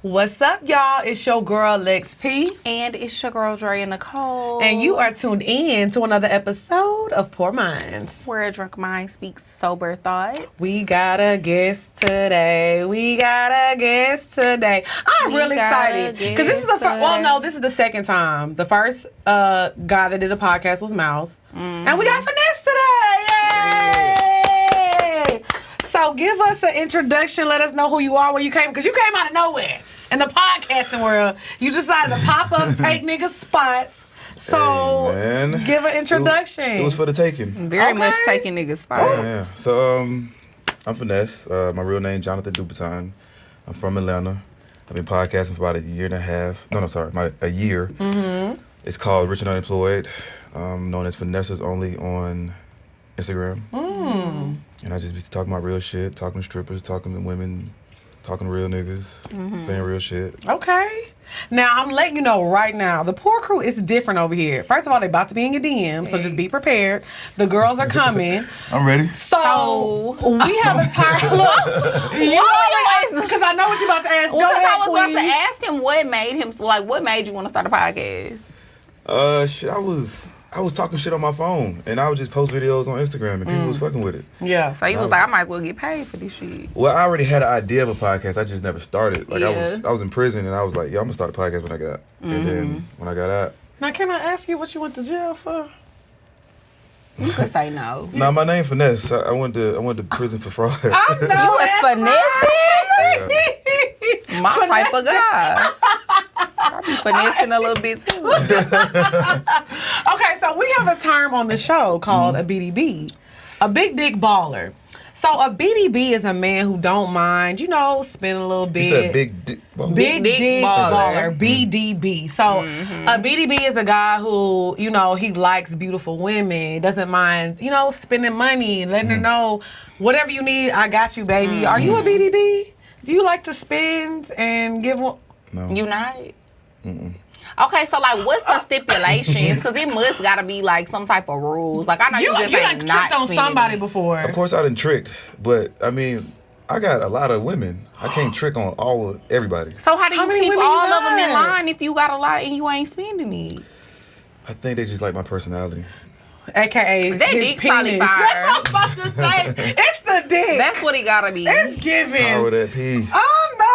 What's up, y'all? It's your girl, Lex P. And it's your girl, Dre and Nicole. And you are tuned in to another episode of Pour Minds, where a drunk mind speaks sober thought. We got a guest today. I'm really excited. Because this is the first, this is the second time. The first guy that did a podcast was Mouse. And we got Finesse today. Yay! So give us an introduction. Let us know who you are, where you came, because you came out of nowhere. In the podcasting world, you decided to pop up, take niggas' spots. So, give an introduction. It was for the taking. Very much taking niggas' spots. Yeah. So, I'm Finesse. My real name, Jonathan Dupiton. I'm from Atlanta. I've been podcasting for about a year and a half. A year. Mm-hmm. It's called Rich and Unemployed. Known as Finessers only on Instagram. Mm. And I just be talking about real shit, talking to strippers, talking to women, talking to real niggas, saying real shit. Okay. Now, I'm letting you know right now, the Pour crew is different over here. First of all, they about to be in your DM, so just be prepared. The girls are coming. I'm ready. So, we have a time. Because I know what you're about to ask. Go ahead, I was Queen. about to ask him what made you want to start a podcast? I was talking shit on my phone, and I would just post videos on Instagram, and people was fucking with it. Yeah. So he was like, I might as well get paid for this shit. Well, I already had an idea of a podcast. I just never started. Like I was in prison, and I was like, I'm gonna start a podcast when I get out. And then when I got out. Now, can I ask you what you went to jail for? You could say no. Nah, my name Finesse. I went to prison for fraud. I know. You was finessing? My type of guy. I be finessing a little bit too. Okay, so we have a term on the show called a BDB, a big dick baller. So a BDB is a man who don't mind, spending a little bit. You said big dick baller? Big dick baller, BDB. So a BDB is a guy who, he likes beautiful women, doesn't mind, spending money, letting her know, whatever you need, I got you, baby. Are you a BDB? Do you like to spend and give one? No. You not? Okay, so what's the stipulations? Because it must gotta be some type of rules. I know you just ain't not tricked on somebody before. Of course, I done tricked, but I mean, I got a lot of women. I can't trick on everybody. So how do you keep all of them in line if you got a lot and you ain't spending it? I think they just like my personality. AKA that his dick penis. probably fire. I'm about to say, it's the dick. That's what it gotta be. It's giving. Power that pee. Oh no!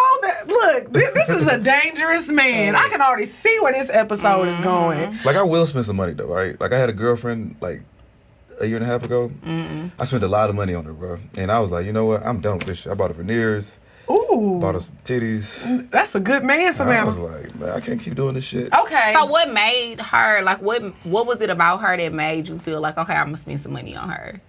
Look, this is a dangerous man. I can already see where this episode is going. I will spend some money though, right? I had a girlfriend a year and a half ago. I spent a lot of money on her, bro, and I was like, you know what? I'm done with this shit. I bought her veneers. Ooh. Bought her some titties. That's a good man, Savannah. I was like, man, I can't keep doing this shit. Okay. So what made her, what was it about her that made you feel like, okay, I'm going to spend some money on her?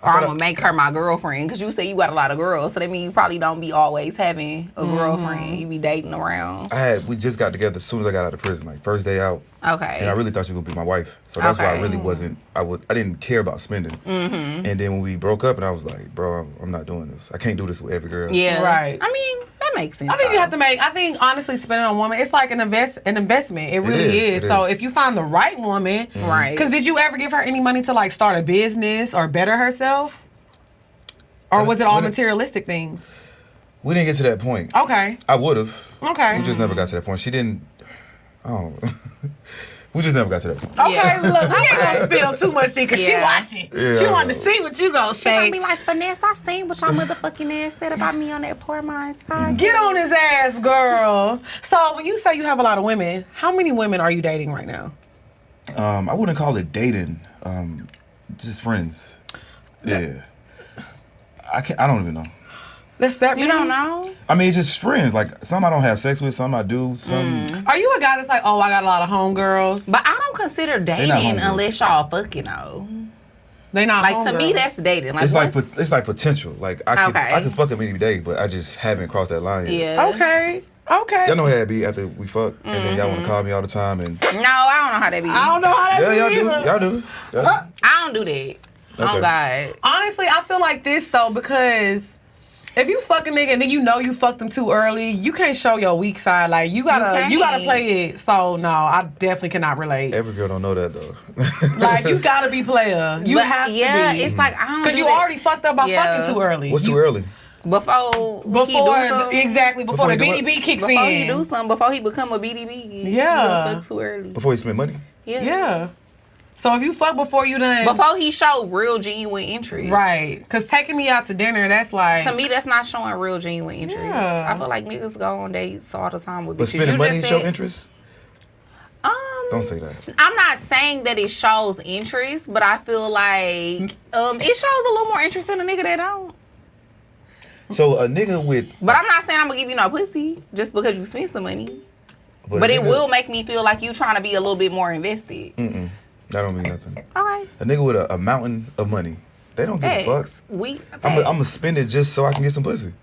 Or I'm going to make her my girlfriend? Because you say you got a lot of girls. So that means you probably don't be always having a girlfriend. You be dating around. We just got together as soon as I got out of prison, first day out. Okay. And I really thought she was going to be my wife. So that's why I really wasn't, I didn't care about spending. And then when we broke up, and I was like, bro, I'm not doing this. I can't do this with every girl. Yeah. Right. I mean, that makes sense. I think you have to honestly, spending on a woman, it's like an investment. It really is. So if you find the right woman. Right. Because did you ever give her any money to start a business or better herself? Or was it all materialistic things? We didn't get to that point. Okay. I would have. Okay. We just never got to that point. She didn't. We just never got to that point. Okay, look, we ain't gonna spill too much tea because she watching. Yeah, she wanted to see what you gonna say. She gonna be like, Finesse, I seen what y'all motherfucking ass said about me on that Pour Minds podcast. Get on his ass, girl. So when you say you have a lot of women, how many women are you dating right now? I wouldn't call it dating. Just friends. Yeah. I don't even know. That's that. You don't know? I mean, it's just friends. Some I don't have sex with, some I do. Some. Are you a guy that's like, oh, I got a lot of homegirls? But I don't consider dating unless y'all fucking though. They not homegirls. To me, that's dating. It's like potential. I could fuck them any day, but I just haven't crossed that line yet. Yeah. Okay. Y'all know how it be after we fuck, and then y'all want to call me all the time. And no, I don't know how that be. I don't know how that be y'all do. I don't do that. Okay. Oh God. Honestly, I feel like this though, because if you fuck a nigga and then you fucked him too early, you can't show your weak side. You gotta play it. So no, I definitely cannot relate. Every girl don't know that though. You gotta be player. You have to be. Yeah, it's I don't. Because you already fucked up by fucking too early. What's too early? Before he do something. Exactly, before the BDB kicks in. Before he do something, before he become a BDB. Yeah. He fuck too early. Before he spend money? Yeah. So if you fuck before you done... Before he showed real genuine interest. Right. Because taking me out to dinner, that's like... To me, that's not showing real genuine interest. Yeah. I feel like niggas go on dates all the time with bitches. But spending money show interest? Don't say that. I'm not saying that it shows interest, but I feel like it shows a little more interest in a nigga that don't. So a nigga with... But I'm not saying I'm going to give you no pussy just because you spend some money. But it will make me feel like you trying to be a little bit more invested. That don't mean nothing. Okay. A nigga with a mountain of money, they don't give a fuck. I'm going to spend it just so I can get some pussy.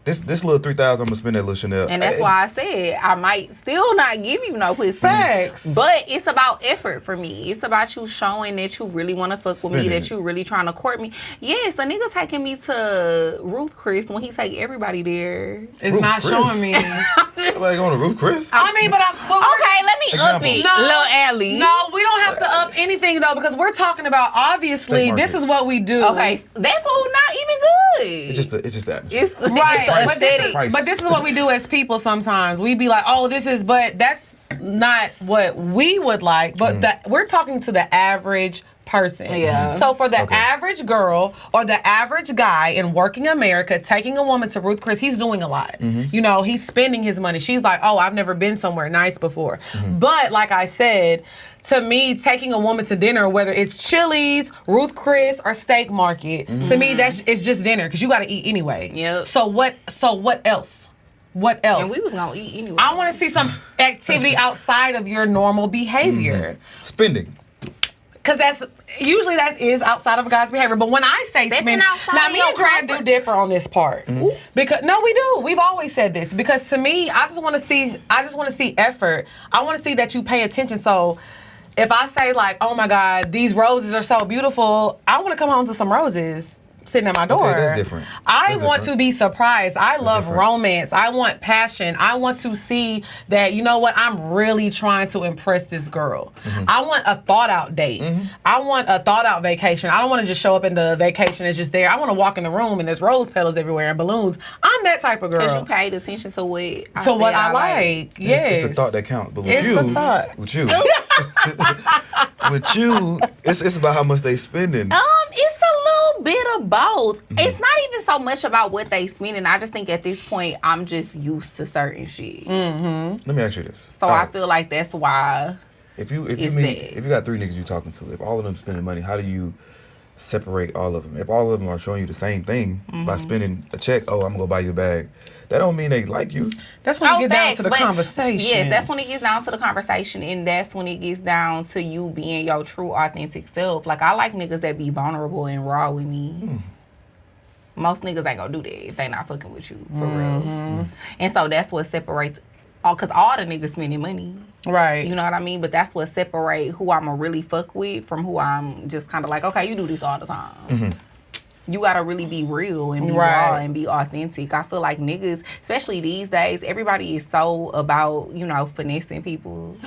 This little 3,000, I'm gonna spend that little Chanel. And that's why I said I might still not give you no pussy. Facts. But it's about effort for me. It's about you showing that you really want to fuck with me, that you really trying to court me. Yes, a nigga taking me to Ruth Chris when he take everybody there. It's not showing me. Somebody going to Ruth Chris? I mean, but okay, let me up it. No, Lil Allie. No, we don't have to up anything though, because we're talking about obviously this is what we do. Okay, that food not even good. It's just that. It's right. But this is what we do as people sometimes. We be like, oh, but that's not what we would like. But we're talking to the average person. Yeah. So for the average girl or the average guy in working America, taking a woman to Ruth Chris, he's doing a lot. You know, he's spending his money. She's like, oh, I've never been somewhere nice before. But like I said, to me, taking a woman to dinner, whether it's Chili's, Ruth Chris, or Steak Market, to me, it's just dinner because you got to eat anyway. Yep. So what else? What else? And we was gonna eat anyway. I want to see some activity outside of your normal behavior. Spending. Because that is outside of a guy's behavior. But when I say spend, now me and Dre do differ on this part. Because no, we do. We've always said this. Because to me, I just want to see effort. I want to see that you pay attention. So if I say like, oh my God, these roses are so beautiful, I want to come home to some roses sitting at my door. Okay, that's different. I want to be surprised. I love romance. I want passion. I want to see that, you know what, I'm really trying to impress this girl. I want a thought out date. I want a thought out vacation. I don't want to just show up and the vacation is just there. I want to walk in the room and there's rose petals everywhere and balloons. I'm that type of girl. Because you paid attention to what I like. Yes. It's the thought that counts. But It's the thought. With you, it's about how much they spending. It's a little bit of both. It's not even so much about what they spending. I just think at this point, I'm just used to certain shit. Let me ask you this. So I feel like that's why. If you got 3 niggas you talking to, if all of them spending money, how do you separate all of them? If all of them are showing you the same thing by spending a check, oh, I'm gonna go buy you a bag. That don't mean they like you. That's when you get down to the conversation. Yes, that's when it gets down to the conversation, and that's when it gets down to you being your true, authentic self. Like, I like niggas that be vulnerable and raw with me. Most niggas ain't gonna do that if they not fucking with you, for real. And so that's what separates, because all the niggas spending money. Right. You know what I mean? But that's what separates who I'ma really fuck with from who I'm just kind of like, okay, you do this all the time. You gotta really be real and be raw and be authentic. I feel like niggas, especially these days, everybody is so about, finessing people.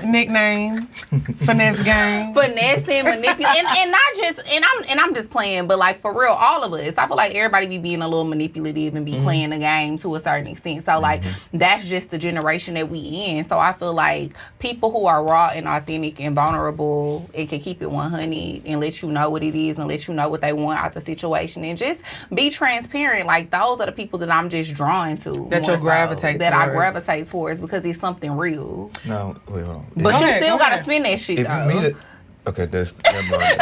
Nickname. Finesse gang. Finessing, manipulating, and not just, and I'm just playing, but like for real, all of us. I feel like everybody be being a little manipulative and be playing the game to a certain extent. So like that's just the generation that we in. So I feel like people who are raw and authentic and vulnerable and can keep it 100 and let you know what it is and let you know what they want out the situation and just be transparent. Like those are the people that I'm just drawn to. That you'll gravitate that towards. I gravitate towards because it's something real. No, wait, hold on. But you still gotta spend that shit. If you meet it, okay, that's never mind.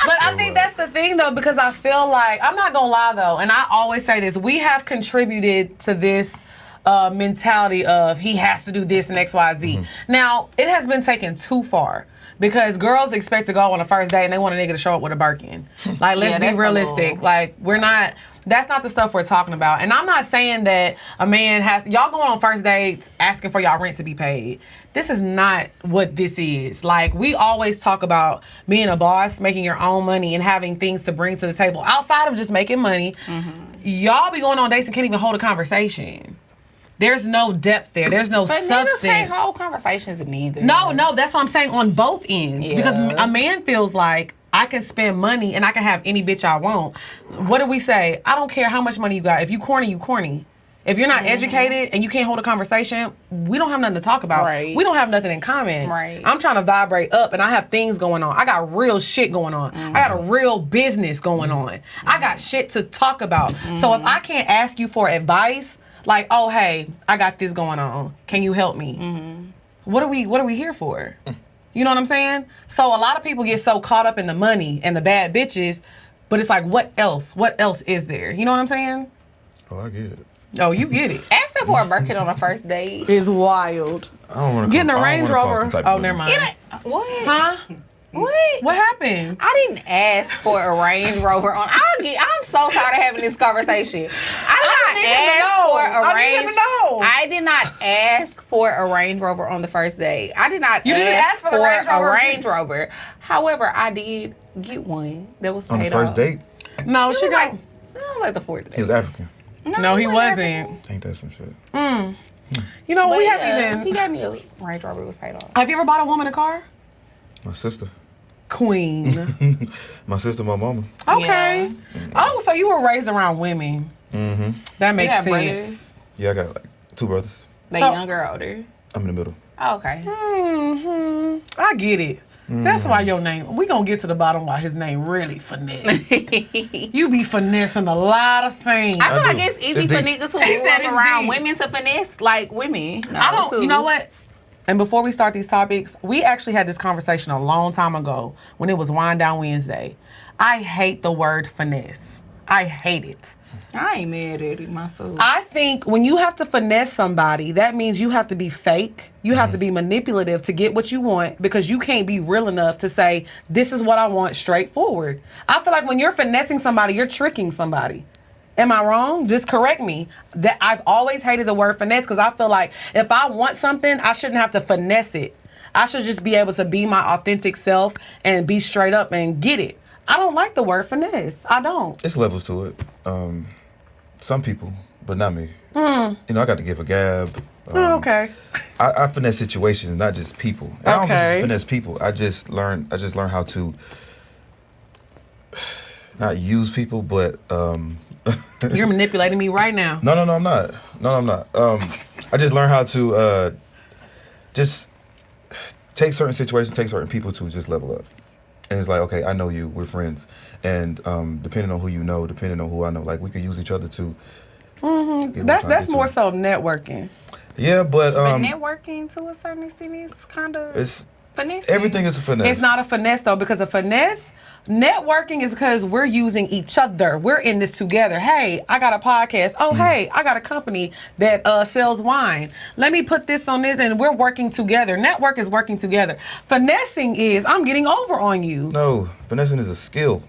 But I think that's the thing though, because I feel like, I'm not gonna lie though, and I always say this, we have contributed to this mentality of he has to do this and X, Y, Z. Now, it has been taken too far. Because girls expect to go on a first date and they want a nigga to show up with a Birkin. Like, let's be realistic. Like, that's not the stuff we're talking about. And I'm not saying that a man y'all going on first dates asking for y'all rent to be paid. This is not what this is. Like, we always talk about being a boss, making your own money, and having things to bring to the table. Outside of just making money, y'all be going on dates and can't even hold a conversation. There's no depth there. There's no substance. Niggas can't hold conversations neither. No, that's what I'm saying on both ends. Yeah. Because a man feels like, I can spend money and I can have any bitch I want. What do we say? I don't care how much money you got. If you corny, you corny. If you're not educated and you can't hold a conversation, we don't have nothing to talk about. Right. We don't have nothing in common. Right. I'm trying to vibrate up and I have things going on. I got real shit going on. I got a real business going on. I got shit to talk about. So if I can't ask you for advice, like, oh, hey, I got this going on. Can you help me? What are we here for? You know what I'm saying? So a lot of people get so caught up in the money and the bad bitches, but it's like, what else? What else is there? You know what I'm saying? Oh, I get it. Oh, you get it. Asking for a Birkin on a first date. It's wild. I don't want to Getting a Range Rover. Oh, never mind. What? Huh? What? What happened? I didn't ask for a Range Rover on. I'm so tired of having this conversation. I did not ask for a Range Rover on the first day. I did not. You didn't ask for a Range Rover. However, I did get one that was paid on the first off. date. No, she got. Like the fourth day. He was African. No, he wasn't. Ain't that some shit? You know, But we yeah, haven't He even. got me a Range Rover. It was paid off. Have you ever bought a woman a car? My sister. Queen. My sister, my mama. Okay. Oh, so you were raised around women. That makes have sense. brothers? Yeah, I got like 2 brothers. They So- younger or older? I'm in the middle. Oh, okay. I get it. That's why your name. We gonna get to the bottom why his name really Finesse. You be finessing a lot of things. I feel I like do. it's easy It's for deep. niggas who He grew said up it's around deep. women to finesse like women. No, I don't. too. You know what? And before we start these topics, we actually had this conversation a long time ago when it was Wind Down Wednesday. I hate the word finesse. I hate it. I ain't mad at it myself. I think when you have to finesse somebody, that means you have to be fake. You have to be manipulative to get what you want because you can't be real enough to say, this is what I want straightforward. I feel like when you're finessing somebody, you're tricking somebody. Am I wrong? Just correct me. That I've always hated the word finesse because I feel like if I want something, I shouldn't have to finesse it. I should just be able to be my authentic self and be straight up and get it. I don't like the word finesse. I don't. It's levels to it. Some people, but not me. You know, I got to give a gab. Okay. I finesse situations, not just people. And I don't Okay. just finesse people. I just learned how to not use people, but You're manipulating me right now. No, I'm not. I just learned how to just take certain situations, take certain people to just level up. And it's like, okay, I know you, we're friends. And depending on who you know, depending on who I know, like we could use each other to get what we're trying That's to more get to. so networking. Yeah, but But networking to a certain extent is kind of it's finesse. everything is a finesse. It's not a finesse though, because a finesse, networking is because we're using each other. We're in this together. Hey, I got a podcast. Oh, hey, I got a company that sells wine. Let me put this on this, and we're working together. Network is working together. Finessing is I'm getting over on you. No, finessing is a skill.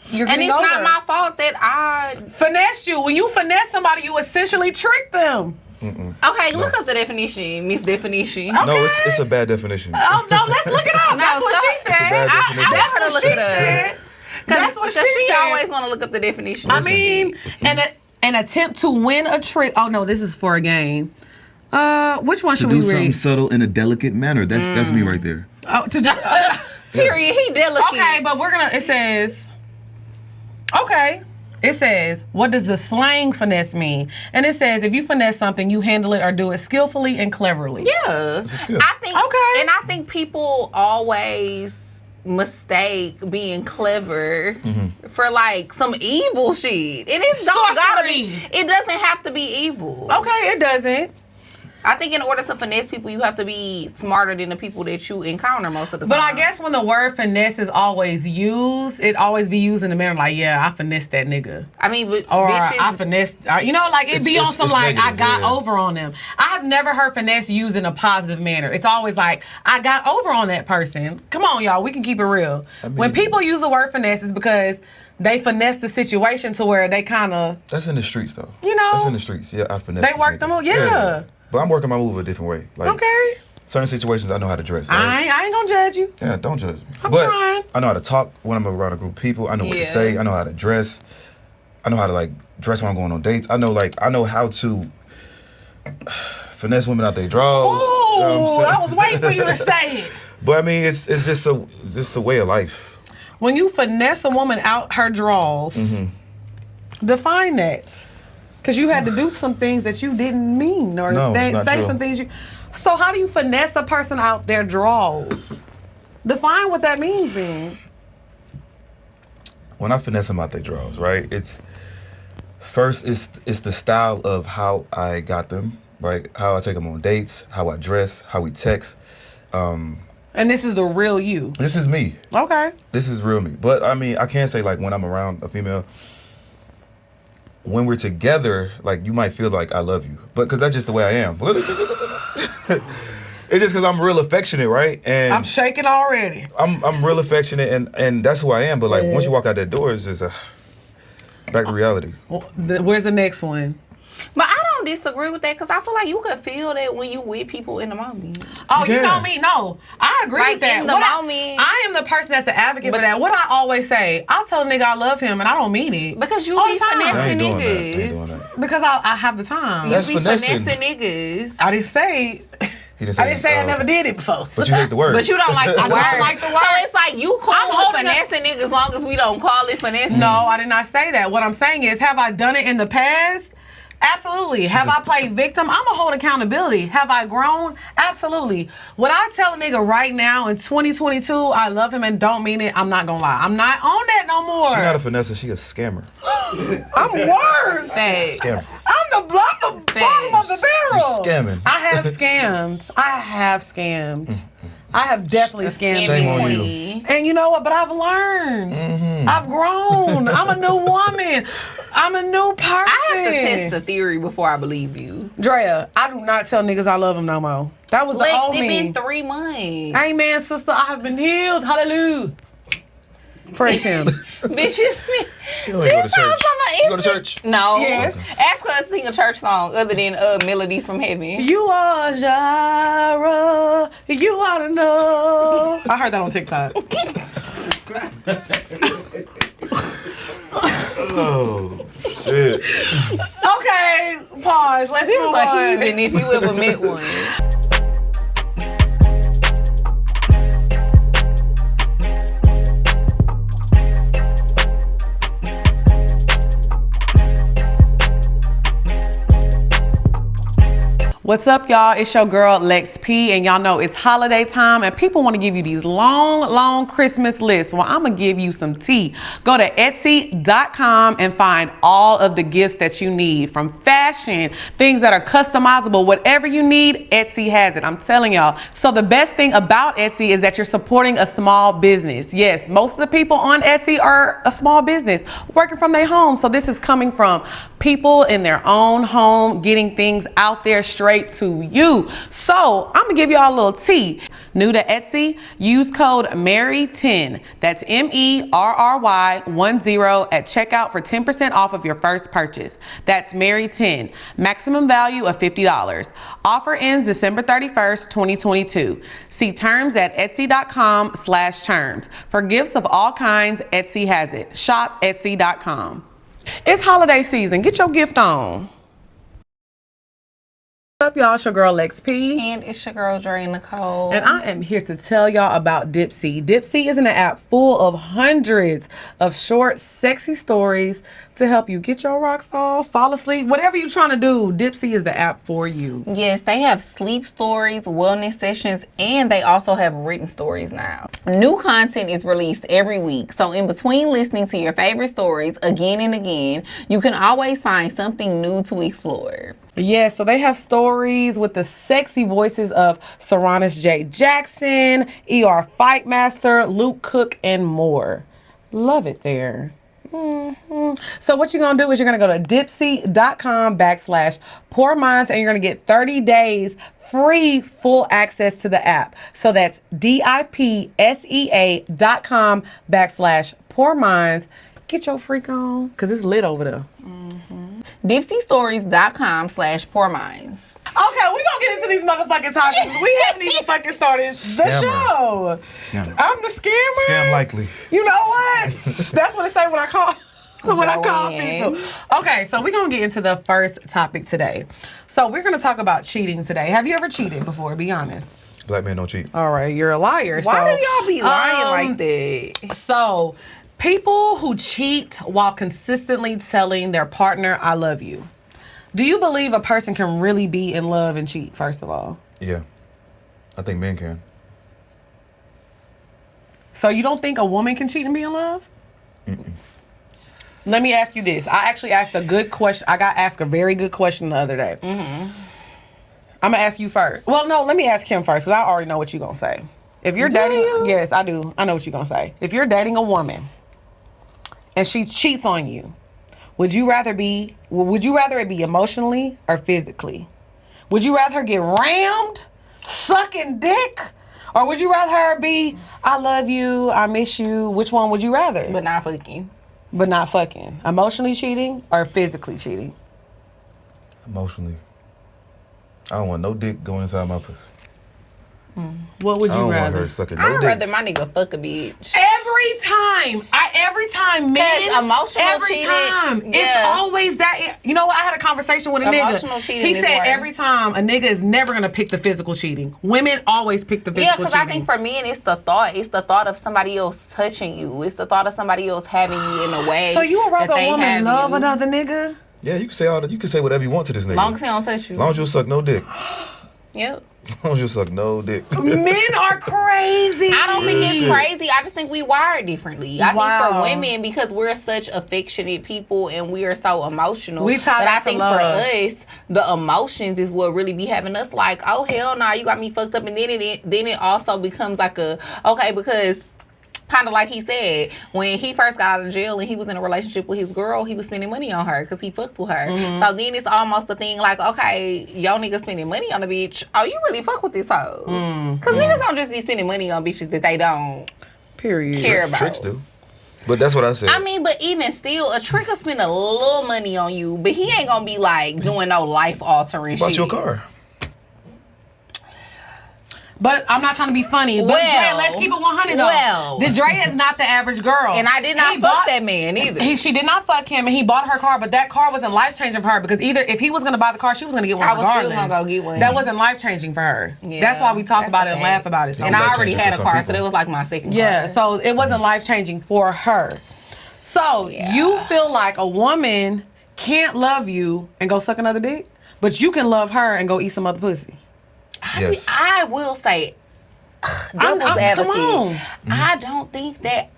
You're And getting it's over. not my fault that I. Finesse you. When you finesse somebody, you essentially trick them. Okay, look up the definition, Miss Definition. Oh. No, it's a bad definition. Oh no, let's look it up. That's what she It's a bad said. definition. That's wanna what look she it up. said. That's what she said. always want to look up the definition. I mean, an attempt to win a trick. Oh no, this is for a game. Which one should we read? subtle in a delicate manner. That's me right there. Oh, to do. Period. He delicate. Okay, but we're gonna. It says. Okay. It says, what does the slang finesse mean? And it says, if you finesse something, you handle it or do it skillfully and cleverly. Yeah. It's a skill. I think. Okay. And I think people always mistake being clever for like some evil shit. And it don't gotta be. Sorcery. It doesn't have to be evil. Okay, it doesn't. I think in order to finesse people, you have to be smarter than the people that you encounter most of the time. But I guess when the word finesse is always used, it always be used in the manner like, yeah, I finessed that nigga. I mean, but Or bitches, I finessed, you know, like it be on some it's like, I negative, got yeah. over on them. I have never heard finesse used in a positive manner. It's always like, I got over on that person. Come on, y'all, we can keep it real. When people use the word finesse, it's because they finesse the situation to where they kind of, That's in the streets, though. You know, that's in the streets. Yeah, I finesse. they this work nigga. them out, yeah. But I'm working my move a different way. Like, Okay. certain situations, I know how to dress. I ain't gonna judge you. Yeah, don't judge me. I'm but trying. I know how to talk when I'm around a group of people. I know what to Yeah. say. I know how to dress. I know how to like dress when I'm going on dates. I know how to finesse women out their drawers. Ooh, You know what I'm saying? I was waiting for you to say it. But I mean, it's just a way of life. when you finesse a woman out her drawers, define that. Because you had to do some things that you didn't mean or say some things you... So how do you finesse a person out their drawers? Define what that means then. When I finesse them out their drawers, right? It's the style of how I got them, right? How I take them on dates, how I dress, how we text. And this is the real you. This is me. Okay. This is real me. But I mean, I can't say like when I'm around a female, when we're together, like you might feel like I love you, but because that's just the way I am. It's just because I'm real affectionate, right? And I'm shaking already. I'm real affectionate, and that's who I am. But like once you walk out that door, it's just back to reality. Well, where's the next one? But I don't disagree with that because I feel like you could feel that when you with people in the moment. Oh, you know me? No, I agree with that. In the moment, I am the person that's an advocate for that. What I always say, I'll tell a nigga I love him and I don't mean it. Because you be finessing niggas. Because I have the time. That's you be finessing. finessing niggas. I didn't say... I didn't say I never did it before. But you hate the word. But you don't like the word. I don't like the word. So it's like you call finessing niggas as long as we don't call it finessing. No, I did not say that. What I'm saying is, have I done it in the past? Absolutely. Have I played victim? I'm going to hold accountability. Have I grown? Absolutely. Would I tell a nigga right now in 2022 I love him and don't mean it? I'm not going to lie. I'm not on that no more. She's not a finesse, she a scammer. I'm worse. Scammer. I'm the bottom of the barrel. You scamming. I have scammed. I have definitely scammed. Shame on you. And you know what? But I've learned. I've grown. I'm a new woman. I'm a new person. I have to test the theory before I believe you. Drea, I do not tell niggas I love them no more. That was the old me. It's been 3 months. Amen, sister. I have been healed. Hallelujah. Praise him. Bitches. You don't go to church. You go to church? No. Yes. Ask her to sing a church song other than Melodies from Heaven. You are Jireh. You ought to know. I heard that on TikTok. Oh, shit. Okay, pause. Let's move on. Heathen if you ever met one. What's up, y'all? It's your girl, Lex P, and y'all know it's holiday time, and people want to give you these long Christmas lists. Well, I'm going to give you some tea. Go to Etsy.com and find all of the gifts that you need, from fashion, things that are customizable, whatever you need, Etsy has it. I'm telling y'all. So the best thing about Etsy is that you're supporting a small business. Yes, most of the people on Etsy are a small business, working from their home. So this is coming from people in their own home, getting things out there straight to you. So I'm gonna give y'all a little tea. New to Etsy, use code MARY10. That's MERRY10 at checkout for 10% off of your first purchase. That's MARY10. Maximum value of $50. Offer ends December 31st, 2022. See terms at Etsy.com/terms. For gifts of all kinds, Etsy has it. Shop Etsy.com. It's holiday season. Get your gift on. What's up, y'all? It's your girl, Lex P. And it's your girl, Dre Nicole. And I am here to tell y'all about Dipsea. Dipsea is an app full of hundreds of short, sexy stories to help you get your rocks off, fall asleep, whatever you're trying to do. Dipsea is the app for you. Yes, they have sleep stories, wellness sessions, and they also have written stories now. New content is released every week. So in between listening to your favorite stories again and again, you can always find something new to explore. Yes, so they have stories with the sexy voices of Saranis J. Jackson, ER Fight Master, Luke Cook, and more. Love it there. So what you're going to do is you're going to go to Dipsea.com/POURMINDS and you're going to get 30 days free full access to the app. So that's DIPSEA.com/POURMINDS. Get your freak on, because it's lit over there. DipsyStories.com/POURMINDS. Okay, we're going to get into these motherfucking topics. We haven't even fucking started the show. Scammer. I'm the scammer. Scam likely. You know what? That's what I say when I call people. Okay, so we're going to get into the first topic today. So we're going to talk about cheating today. Have you ever cheated before? Be honest. Black men don't cheat. All right, you're a liar. Why do y'all be lying like that? So, people who cheat while consistently telling their partner, I love you. Do you believe a person can really be in love and cheat, first of all? Yeah. I think men can. So you don't think a woman can cheat and be in love? Mm-mm. Let me ask you this. I actually asked a good question. I got asked a very good question the other day. Mm-hmm. I'm going to ask you first. Well, no, let me ask him first because I already know what you're going to say. If you're dating... Yes, I do. I know what you're going to say. If you're dating a woman and she cheats on you, would you rather it be emotionally or physically? Would you rather her get rammed, sucking dick, or would you rather her be, I love you, I miss you? Which one would you rather? But not fucking. But not fucking. Emotionally cheating or physically cheating? Emotionally. I don't want no dick going inside my pussy. What would you rather? I don't want her sucking no dick. I'd rather my nigga fuck a bitch. Every time, men. Emotional every cheating. time. Yeah. It's always that. You know what? I had a conversation with a Emotional nigga. cheating He is said worse. every time a nigga is never gonna pick the physical cheating. Women always pick the physical cheating. Yeah, because I think for men, it's the thought. It's the thought of somebody else touching you. It's the thought of somebody else having you in a way. So you would rather that a woman have love you. another nigga? Yeah, you can say you can say whatever you want to this nigga. As long as he don't touch you. As long as you suck no dick. Yep. As long as you suck no dick. Men are crazy. I don't think it's crazy. I just think we wired differently. I think Wow. for women, because we're such affectionate people and we are so emotional, We tie but that I to think love. for us, the emotions is what really be having us like, oh hell no, you got me fucked up, and then it also becomes like because kind of like he said, when he first got out of jail and he was in a relationship with his girl, he was spending money on her because he fucked with her. Mm-hmm. So then it's almost a thing like, okay, yo nigga spending money on a bitch. Oh, you really fuck with this hoe. Because niggas don't just be spending money on bitches that they don't Period. care about. Tricks do. But that's what I said. I mean, but even still, a trick will spend a little money on you, but he ain't gonna be like doing no life altering shit. Bought your car. But I'm not trying to be funny. But Dre, let's keep it 100 though. Well. The Dre is not the average girl. And I did not fuck that man either. She did not fuck him, and he bought her car, but that car wasn't life-changing for her because either if he was going to buy the car, she was going to get one I was regardless. still gonna go get one. That wasn't life-changing for her. Yeah, that's why we talk that's about it a and fact. laugh about it. So And I already life-changing had a for some car, so people. that was like my second yeah, car. so it wasn't life-changing for her. So you feel like a woman can't love you and go suck another dick, but you can love her and go eat some other pussy. Yes. I will say, devil's advocate, come on. I don't think that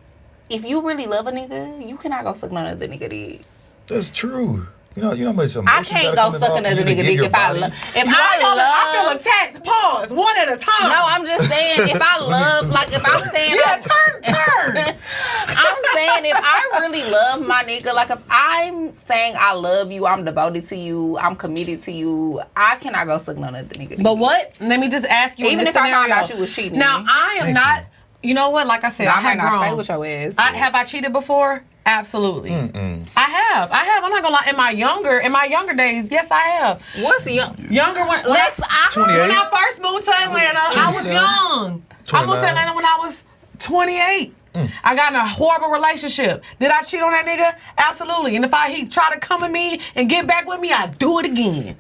if you really love a nigga, you cannot go suck no other nigga dick. That's true. You know how much emotion I can't go suck another nigga dick if I love. I feel attacked. Pause. One at a time. No, I'm just saying if I love, like if I'm saying, turn. I'm saying if I really love my nigga, like if I'm saying I love you, I'm devoted to you, I'm committed to you, I cannot go suck none other nigga dick. But what? Let me just ask you. Even in this if I found scenario. out you was cheating. Now I am not. You know what? Like I said, I I might have not grown. stay with your ass. Have I cheated before? Absolutely. I have. I'm not gonna lie. In my younger days, yes, I have. What's the Younger when Lex? when 28? I first moved to Atlanta, I was 27? young. I moved to 29? Atlanta when I was 28. I got in a horrible relationship. Did I cheat on that nigga? Absolutely. And if he try to come at me and get back with me, I'd do it again.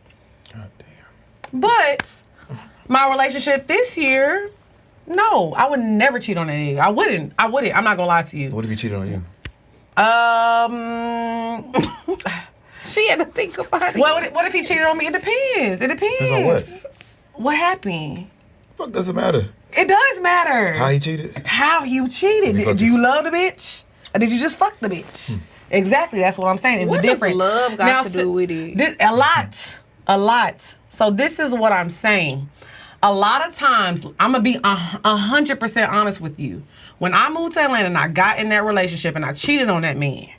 God damn. But my relationship this year, no, I would never cheat on that nigga. I wouldn't. I'm not gonna lie to you. What if he cheated on you? She had to think about it. What if he cheated on me? It depends. It depends. Depends on What happened? Fuck doesn't matter. It does matter. How he cheated? How you cheated. You fucked Do you love the bitch? Or did you just fuck the bitch? Exactly. That's what I'm saying. It's What the does difference. love got to do with it? A lot. So this is what I'm saying. A lot of times, I'm going to be 100% honest with you. When I moved to Atlanta and I got in that relationship and I cheated on that man,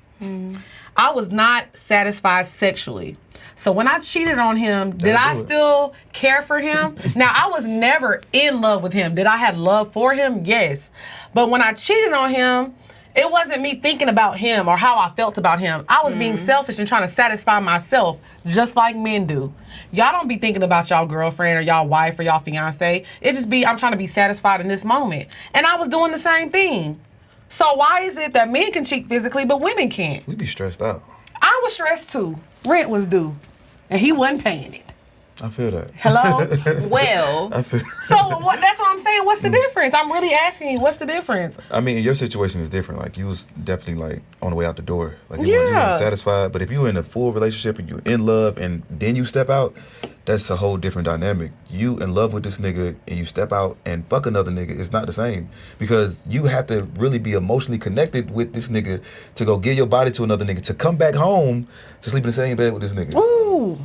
I was not satisfied sexually. So when I cheated on him, did I still care for him? Now, I was never in love with him. Did I have love for him? Yes. But when I cheated on him, it wasn't me thinking about him or how I felt about him. I was being selfish and trying to satisfy myself, just like men do. Y'all don't be thinking about y'all girlfriend or y'all wife or y'all fiance. It just be, I'm trying to be satisfied in this moment. And I was doing the same thing. So why is it that men can cheat physically, but women can't? We be stressed out. I was stressed too. Rent was due, and he wasn't paying it. I feel that. Hello? Well, I feel. So that's what I'm saying. What's the difference? I'm really asking you, what's the difference? I mean, your situation is different. Like, you was definitely, like, on the way out the door. Like, you Yeah. weren't satisfied. But if you in a full relationship and you in love and then you step out, that's a whole different dynamic. You in love with this nigga and you step out and fuck another nigga, it's not the same. Because you have to really be emotionally connected with this nigga to go give your body to another nigga, to come back home to sleep in the same bed with this nigga. Ooh.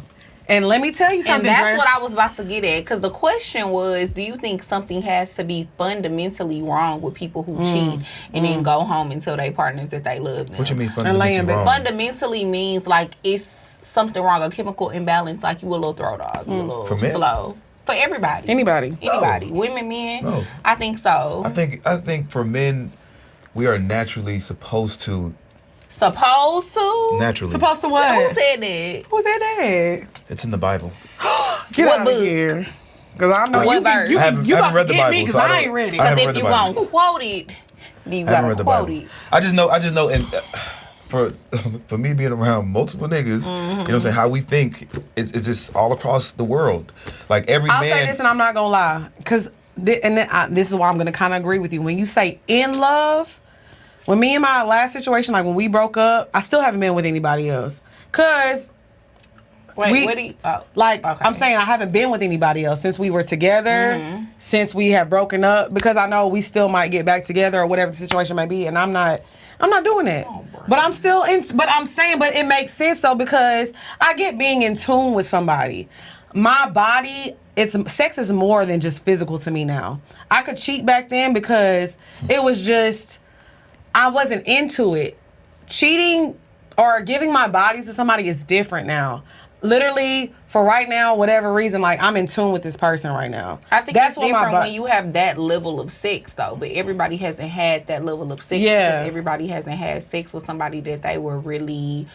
And let me tell you something, and that's Dre. what I was about to get at. Because the question was, do you think something has to be fundamentally wrong with people who cheat and then go home and tell their partners that they love them? What you mean laying fundamentally back. wrong? Fundamentally means like it's something wrong, a chemical imbalance, like you a little throw dog, you a little For men? slow. For everybody. Anybody. Anybody. Women, men. No. I think so. I think for men, we are naturally supposed to. Supposed to? Naturally. Supposed to what? Who said that? Who said that? It's in the Bible. Get What out book? of here. Because I know What you verse? you I haven't about read to the get me Bible, because so I I don't- ain't ready. I haven't Because read if the you Bible. gonna quote it, then you I haven't gotta read the quote Bible. it. I just know, and for me being around multiple niggas, you know what I'm saying, how we think, it's just all across the world. Like every I'll man. say this and I'm not going to lie. Because, this is why I'm going to kind of agree with you. When you say in love, when me and my last situation, like when we broke up, I still haven't been with anybody else. Because, Wait, what do you... Oh, like, okay. I'm saying I haven't been with anybody else since we were together, since we have broken up, because I know we still might get back together or whatever the situation may be, and I'm not doing it. But I'm still in, but I'm saying, but it makes sense though, because I get being in tune with somebody. My body, sex is more than just physical to me now. I could cheat back then because it was just, I wasn't into it. Cheating or giving my body to somebody is different now. Literally, for right now, whatever reason, like I'm in tune with this person right now. I think That's it's what different my when you have that level of sex, though. But everybody hasn't had that level of sex. Yeah. Because everybody hasn't had sex with somebody that they were really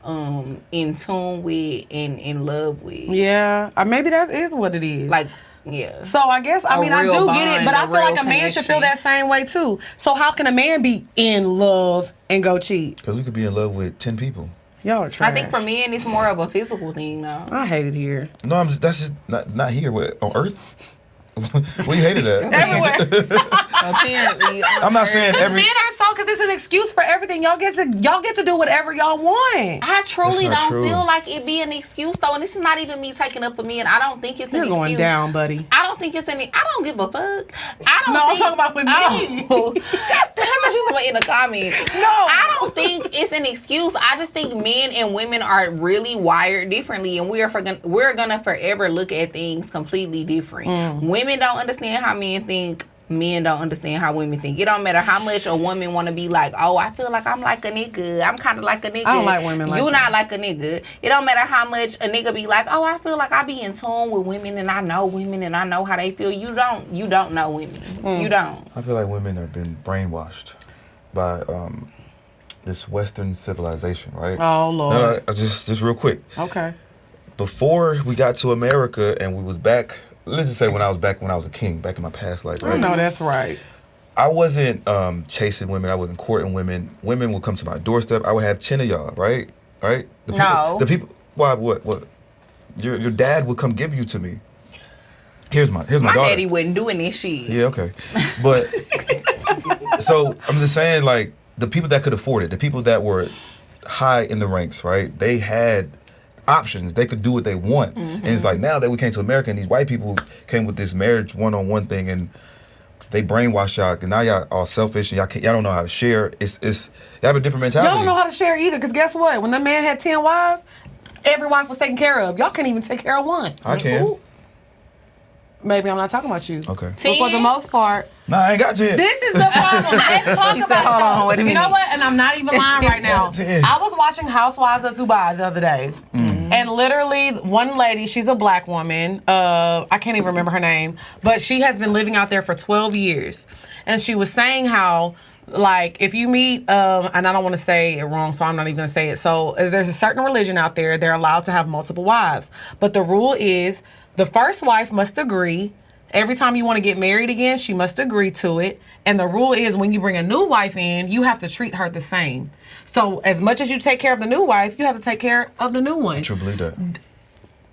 in tune with and in love with. Yeah, maybe that is what it is. Like, yeah. So I guess, I A mean, I real do get it, but bond, I a feel like real a man should feel connection. that same way too. So how can a man be in love and go cheat? Because we could be in love with 10 people. Y'all are trash. I think for men, it's more of a physical thing, though. I hate it here. No, that's just not here. On Earth? Where you hated at? Everywhere. Apparently. I'm not saying every. Men are so, because it's an excuse for everything. Y'all get to do whatever y'all want. I truly That's not don't true. feel like it be an excuse, though. And this is not even me taking up for men. I don't think it's an You're excuse. going down, buddy. I don't think it's any. I don't give a fuck. I don't. No, I'm think, talking about with me. Oh. How much you talking about in the comments? No. I don't think it's an excuse. I just think men and women are really wired differently, and we're gonna forever look at things completely different. Women don't understand how men think. Men don't understand how women think. It don't matter how much a woman want to be like, oh, I feel like I'm like a nigga. I'm kind of like a nigga. I don't like women like You that. not like a nigga. It don't matter how much a nigga be like, oh, I feel like I be in tune with women and I know women and I know how they feel. You don't know women. You don't. I feel like women have been brainwashed by this Western civilization, right? Oh, Lord. No, just real quick. Okay. Before we got to America and we was back, let's just say when I was a king, back in my past life, I right? know that's right. I wasn't chasing women. I wasn't courting women. Women would come to my doorstep. I would have 10 of y'all, right? Right? No. The people. Why? What? Your dad would come give you to me. Here's my My daughter. daddy wasn't doing this shit. Yeah, okay. But so I'm just saying, like, the people that could afford it, the people that were high in the ranks, right? They had options. They could do what they want. And it's like now that we came to America and these white people came with this marriage one-on-one thing and they brainwash y'all and now y'all all selfish and y'all don't know how to share. It's y'all have a different mentality. Y'all don't know how to share either, because guess what? When the man had 10 wives, every wife was taken care of. Y'all can't even take care of one. I can. Ooh. Maybe I'm not talking about you. Okay. But for the most part, Nah, I ain't got 10. this is the problem. Let's talk He said, about hold it. on, wait a You know minute. what? And I'm not even lying right now. I was watching Housewives of Dubai the other day. And literally, one lady, she's a black woman. I can't even remember her name. But she has been living out there for 12 years. And she was saying how, like, if you meet, and I don't want to say it wrong, so I'm not even going to say it. So there's a certain religion out there. They're allowed to have multiple wives. But the rule is the first wife must agree. Every time you want to get married again, she must agree to it. And the rule is when you bring a new wife in, you have to treat her the same. So as much as you take care of the new wife, you have to take care of the new one. I truly believe that.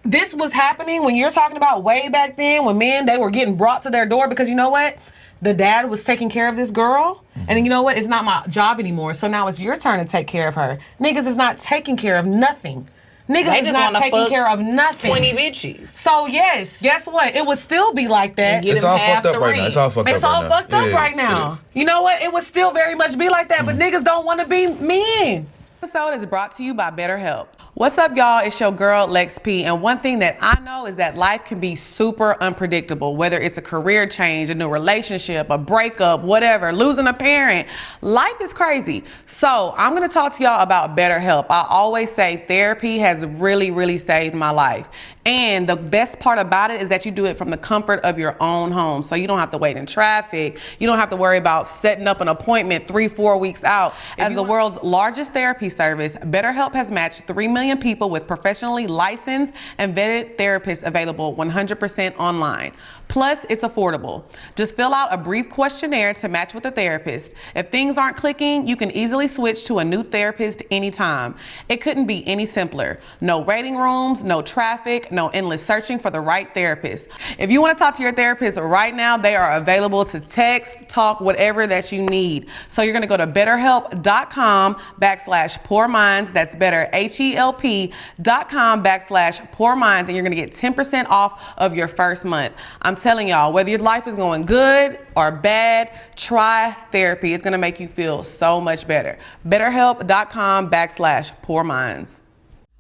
this was happening when you're talking about way back then when men, they were getting brought to their door because you know what? The dad was taking care of this girl. And you know what? It's not my job anymore. So now it's your turn to take care of her. Niggas is not taking care of nothing. Niggas is not taking care of nothing. 20 bitches. So yes, guess what? It would still be like that. It's all fucked up right now. It's all fucked up right now. It's all fucked up right now. You know what? It would still very much be like that, but niggas don't want to be men. This episode is brought to you by BetterHelp. What's up, y'all? It's your girl, Lex P. And one thing that I know is that life can be super unpredictable, whether it's a career change, a new relationship, a breakup, whatever, losing a parent. Life is crazy. So I'm going to talk to y'all about BetterHelp. I always say therapy has really, really saved my life. And the best part about it is that you do it from the comfort of your own home. So you don't have to wait in traffic. You don't have to worry about setting up an appointment 3-4 weeks out. As the world's largest therapy service, BetterHelp has matched 3 million people with professionally licensed and vetted therapists available 100% online. Plus, it's affordable. Just fill out a brief questionnaire to match with a therapist. If things aren't clicking, you can easily switch to a new therapist anytime. It couldn't be any simpler. No waiting rooms, no traffic, no endless searching for the right therapist. If you want to talk to your therapist right now, they are available to text, talk, whatever that you need. So you're going to go to betterhelp.com/POURMINDS. That's better, HELP.com/POURMINDS. And you're going to get 10% off of your first month. I'm telling y'all, whether your life is going good or bad, try therapy. It's going to make you feel so much better. betterhelp.com/POURMINDS.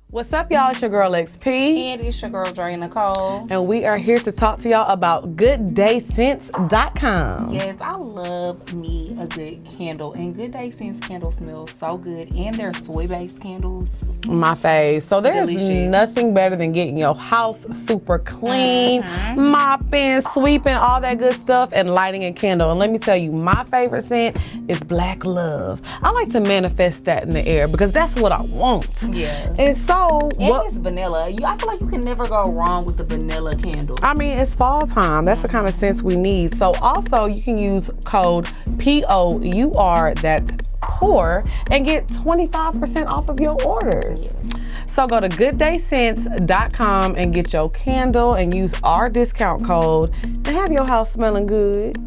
What's up, y'all? It's your girl, XP. And it's your girl, Dre Nicole. And we are here to talk to y'all about GoodDayScents.com. Yes, I love me a good candle. And Good Day Scents candles smell so good. And they're soy-based candles. My fave. So there's nothing better than getting your house super clean, mopping, sweeping, all that good stuff, and lighting a candle. And let me tell you, my favorite scent is Black Love. I like to manifest that in the air because that's what I want. Yeah. And so it's vanilla. I feel like you can never go wrong with the vanilla candle. I mean, it's fall time. That's the kind of scents we need. So also you can use code POUR, that's POUR, and get 25% off of your order. So go to GoodDayScents.com and get your candle and use our discount code and have your house smelling good.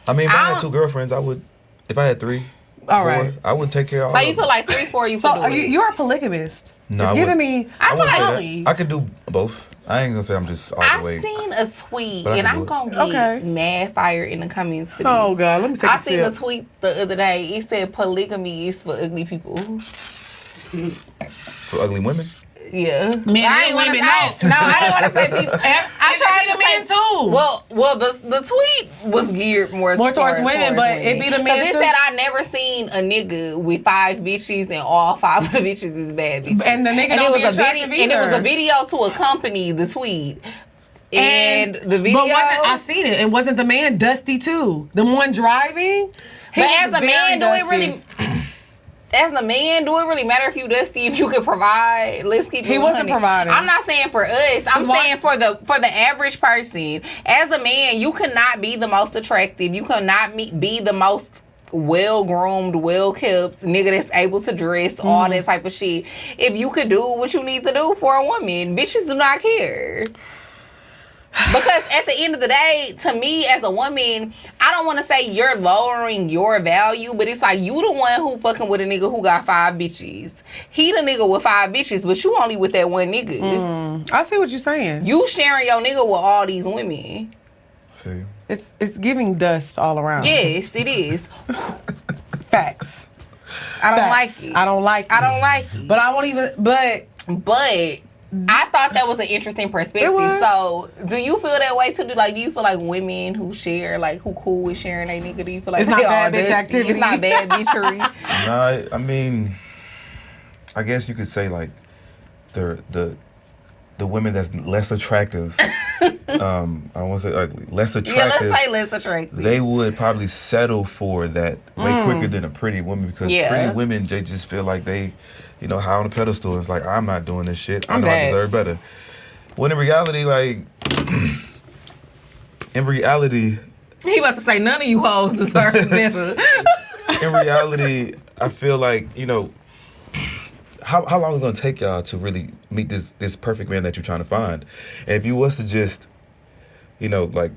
I mean, if I had 2 girlfriends, I would, if I had 3, all right, I would take care of all So of you feel like 3-4 you so could do it. You're a polygamist. No, it's giving me. I feel like I could do both. I ain't gonna say I'm just all the way. I seen a tweet, and I'm gonna get mad fire in the comments for this. Oh God, let me take a sip. I seen a tweet the other day. It said polygamy is for ugly people. For ugly women? Yeah. Men and women, I didn't want to say people. I tried to men too. Well, the tweet was geared more towards women, but it be the men too. It said I never seen a nigga with 5 bitches and all 5 of the bitches is bad bitches. And the nigga don't be attractive either. And it was a video to accompany the tweet. And the video. But I seen it. And wasn't the man dusty too? The one driving? But as a man, do it really matter if you dusty, if you could provide? Let's keep it 100. He wasn't providing. I'm not saying for us. I'm saying for the average person. As a man, you cannot be the most attractive. You cannot be the most well-groomed, well-kept nigga that's able to dress, all that type of shit. If you could do what you need to do for a woman, bitches do not care. Because at the end of the day, to me as a woman, I don't want to say you're lowering your value, but it's like you the one who fucking with a nigga who got 5 bitches. He the nigga with 5 bitches, but you only with that one nigga. I see what you're saying. You sharing your nigga with all these women. Okay. It's giving dust all around. Yes, it is. Facts. I don't like it. I don't like it. But I won't even. But I thought that was an interesting perspective. So, do you feel that way too? Do you feel like women who share, who cool with sharing their nigga, do you feel like it's not bad bitch activity? It's not bad bitchery. Nah, I mean, I guess you could say the women that's less attractive. I don't want to say ugly. Less attractive. Yeah, let's say less attractive. They would probably settle for that way quicker than a pretty woman because pretty women, they just feel like they, high on the pedestal. It's like, I'm not doing this shit. I know I deserve better. When in reality, he about to say none of you hoes deserve better. In reality, I feel like, how long is it gonna take y'all to really meet this perfect man that you're trying to find? And if you was to just, like,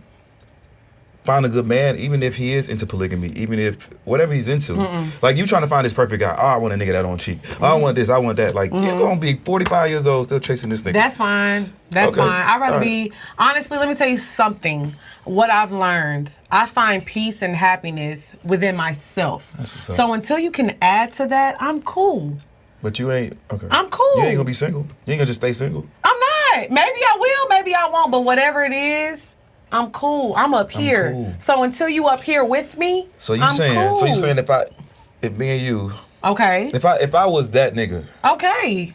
find a good man, even if he is into polygamy, even if whatever he's into, like you trying to find this perfect guy. Oh, I want a nigga that don't cheat. Oh, I want this, I want that. Like you're gonna be 45 years old still chasing this nigga. That's fine. That's fine. I'd rather be, honestly, let me tell you something. What I've learned, I find peace and happiness within myself. So until you can add to that, I'm cool. But you ain't, okay. I'm cool. You ain't gonna be single. You ain't gonna just stay single. I'm not. Maybe I will, maybe I won't, but whatever it is, I'm cool. I'm up here. Cool. So until you up here with me, I'm cool. So you saying if me and you, okay, if I was that nigga, okay,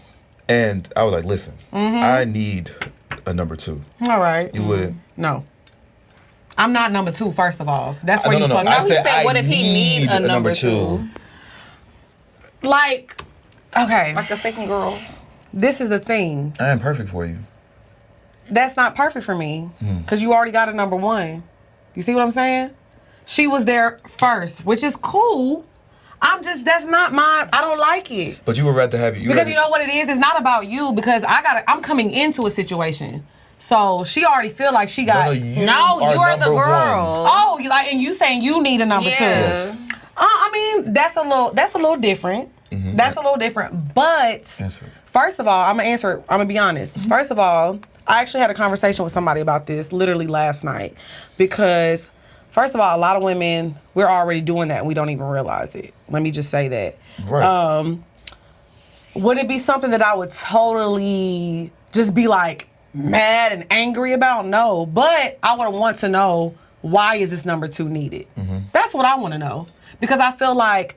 and I was like, listen, I need a number 2. All right, you wouldn't? No, I'm not number 2. First of all, that's where you fuck. I he said, what if he need a number 2? Like, okay, like a second girl. This is the thing. I am perfect for you. That's not perfect for me because you already got a number 1. You see what I'm saying? She was there first, which is cool. That's not I don't like it. But you would rather have because you know what it is? It's not about you because I'm coming into a situation. So she already feel like she got. You are the girl. 1. Oh, and you saying you need a number 2. Yes. I mean, that's a little different. That's a little different. But first of all, I'm gonna be honest. First of all, I actually had a conversation with somebody about this literally last night because first of all, a lot of women, we're already doing that and we don't even realize it. Let me just say that. Right. Would it be something that I would totally just be like mad and angry about? No, but I would want to know, why is this number 2 needed? That's what I want to know. Because I feel like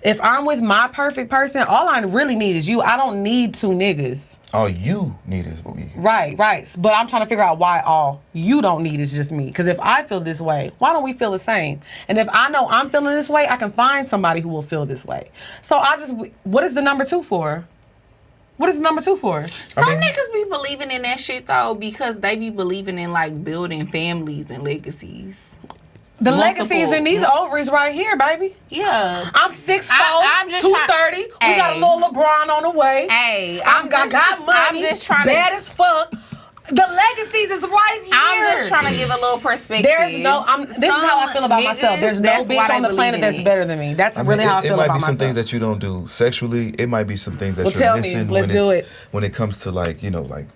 if I'm with my perfect person, all I really need is you. I don't need 2 niggas. All you need is me. Right. But I'm trying to figure out why all you don't need is just me. Because if I feel this way, why don't we feel the same? And if I know I'm feeling this way, I can find somebody who will feel this way. So what is the number 2 for? What is the number 2 for? Some niggas be believing in that shit though because they be believing in like building families and legacies. The legacy is in these ovaries right here, baby. Yeah. I'm 6'4", 230. We got a little LeBron on the way. Hey, I got money. I'm just trying bad as fuck. The legacies is right here. I'm just trying to give a little perspective. This is how I feel about myself. There's no bitch on the planet that's better than me. That's really how I feel about myself. It might be some things that you don't do sexually. It might be some things that you're missing. Let's do it. When it comes to like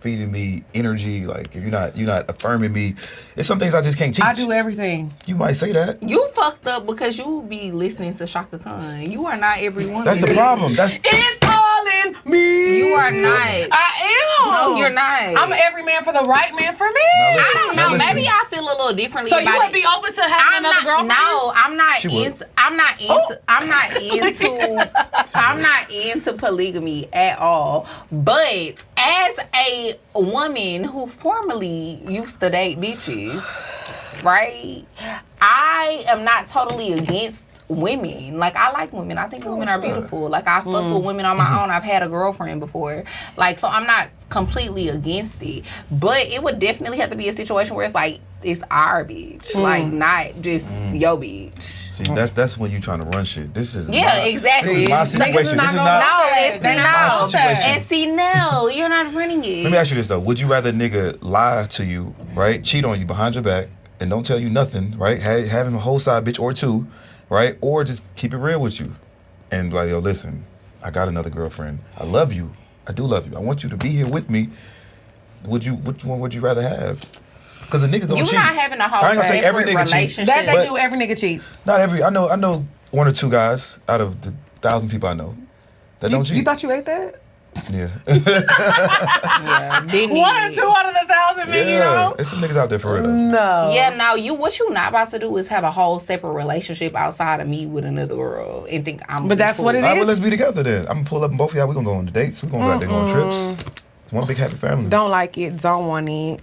feeding me energy, like if you're not affirming me, it's some things I just can't teach. I do everything. You might say that. You fucked up because you be listening to Shaka Khan. You are not every woman. That's the problem. It's all in me. You are not. I am. No, you're not. I'm every man for the right man for me. I don't know. Maybe I feel a little differently. So you would be open to having another girlfriend? No, I'm not into polygamy at all. But as a woman who formerly used to date bitches, right? I am not totally against women. Like, I like women. I think women are beautiful. Like, I fuck with women on my own. I've had a girlfriend before. Like, so I'm not completely against it. But it would definitely have to be a situation where it's like, it's our bitch. Like, not just your bitch. See, that's when you trying to run shit. This is exactly. This is my situation. This is not my situation. And see, no, you're not running it. Let me ask you this, though. Would you rather nigga lie to you, right? Cheat on you behind your back and don't tell you nothing, right? Have him a whole side bitch or 2, right? Or just keep it real with you and be like, yo, listen, I got another girlfriend. I love you. I do love you. I want you to be here with me. Which one would you rather have? Because a nigga gonna cheat. You're not having a whole I ain't gonna say every nigga relationship. That they do, every nigga cheats. Not every. I know 1 or 2 guys out of the 1,000 people I know that don't cheat. You thought you ate that? Yeah. Yeah, didn't 1 or 2 out of the 1,000 men, you know? There's some niggas out there for real. No. Yeah, now what you not about to do is have a whole separate relationship outside of me with another girl and think I'm. But that's what it is. All right, well, let's be together then. I'm gonna pull up and both of y'all. We gonna go on the dates. We gonna go out there go on trips. It's one big happy family. Don't like it. Don't want it.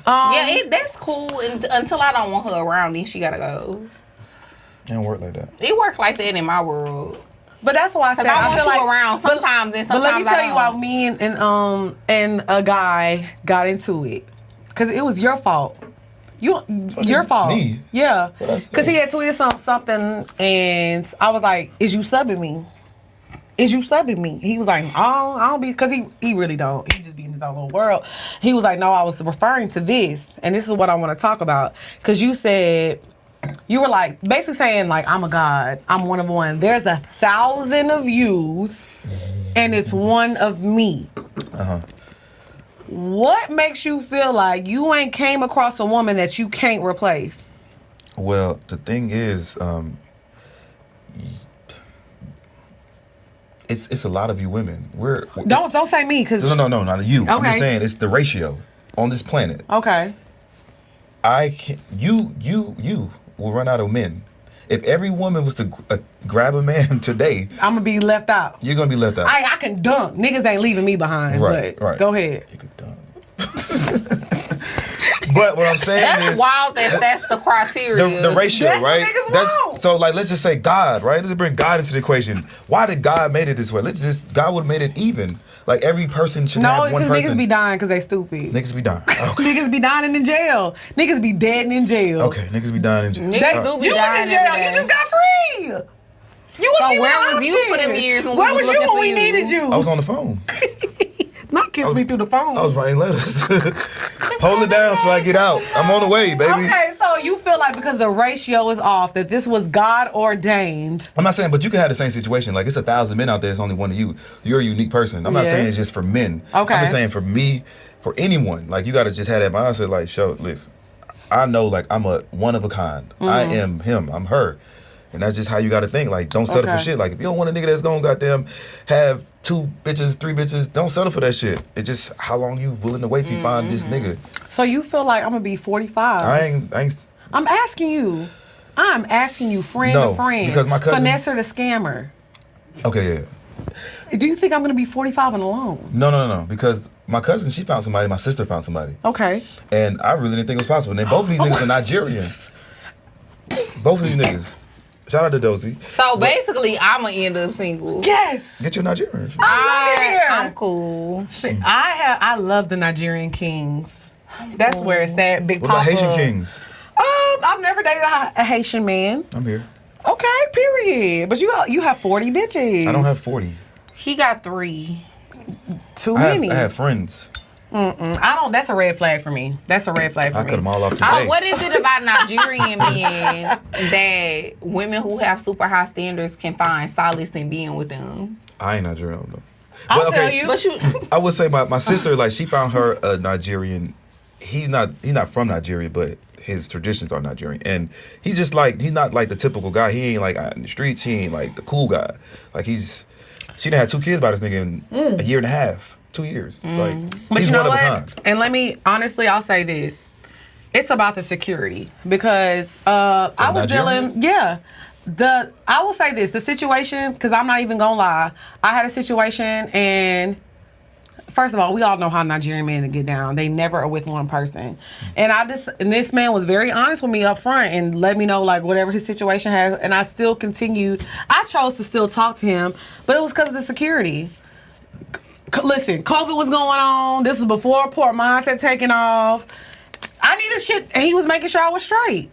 That's cool until I don't want her around. Then she gotta go. It don't work like that. It work like that in my world. But that's why I said I feel want you like around sometimes and sometimes. But let me tell you why don't. me and a guy got into it, because it was your fault. Your fault. Me? Yeah. Because he had tweeted something, and I was like, "Is you subbing me?" is you subbing me? He was like, oh, I don't be, because he really don't. He just be in his own little world. He was like, no, I was referring to this, and this is what I want to talk about. Because you said, you were like, basically saying, like, I'm a god. I'm one of one. There's 1,000 of yous, and it's one of me. Uh-huh. What makes you feel like you ain't came across a woman that you can't replace? Well, the thing is, it's a lot of you women. Don't say me, because no, not you. Okay. I'm just saying it's the ratio on this planet. Okay. You will run out of men. If every woman was to grab a man today, I'm gonna be left out. You're gonna be left out. I can dunk. Niggas ain't leaving me behind. Right, but right. Go ahead. You could dunk. But what I'm saying That's is wild. That's the criteria. the ratio, That's what right? niggas want. So like, let's just say God, right? Let's bring God into the equation. Why did God made it this way? God would have made it even. Like every person should have one No, because person. niggas be dying because they stupid. Niggas be dying. Okay. Niggas be dying in jail. Niggas be dead in jail. Okay, niggas be dying in jail. Niggas do be You was dying in jail. every day. You just got free. You was So even where out was you for them here. years when we Where was was you looking when for we you? needed you? I was on the phone. Not kiss me through the phone. I was writing letters. Hold it down till I get out. I'm on the way, baby. Okay, so you feel like because the ratio is off, that this was God ordained. I'm not saying, but you can have the same situation. Like, it's 1,000 men out there. It's only one of you. You're a unique person. I'm not Yes. saying it's just for men. Okay. I'm just saying for me, for anyone. Like, you got to just have that mindset. Like, listen, I know, like, I'm a one of a kind. I am him. I'm her. And that's just how you got to think. Like, don't settle for shit. Like, if you don't want a nigga that's going to goddamn have 2 bitches, 3 bitches, don't settle for that shit. It's just how long you willing to wait to find this nigga. So you feel like I'm gonna be 45? I ain't. I'm asking you. I'm asking you, friend No, to friend. because my cousin- Finesser the scammer. Okay, yeah. Do you think I'm gonna be 45 and alone? No. Because my cousin, she found somebody. My sister found somebody. Okay. And I really didn't think it was possible. And then both of these niggas are Nigerian. Both of these niggas. Shout out to Dozy. So basically, I'ma end up single. Yes. Get your Nigerian. I love it here. I'm cool. Shit, I love the Nigerian kings. That's where it's at. Big What about Papa. Haitian kings? I've never dated a Haitian man. I'm here. Okay, period. But you have 40 bitches. I don't have 40. He got 3. too I many. have friends. I don't. That's a red flag for me. That's a red flag for I me. cut them all off today. What is it about Nigerian men that women who have super high standards can find solace in being with them? I ain't Nigerian, though. I'll tell you. But you, I would say my sister, like, she found her a Nigerian. He's not from Nigeria, but his traditions are Nigerian. And he's just like, he's not like the typical guy. He ain't like out in the streets. He ain't like the cool guy. Like, she done had 2 kids by this nigga in a year and a half. 2 years. Like, But he's you know one of a what? kind. And let me honestly, I'll say this: it's about the security because I was Nigerian? dealing. Yeah, I will say this: the situation, because I'm not even gonna lie. I had a situation, and first of all, we all know how Nigerian men get down. They never are with one person, and this man was very honest with me up front and let me know like whatever his situation has, and I still continued. I chose to still talk to him, but it was because of the security. Listen, COVID was going on. This was before POURMINDS had taken off. I needed shit, and he was making sure I was straight.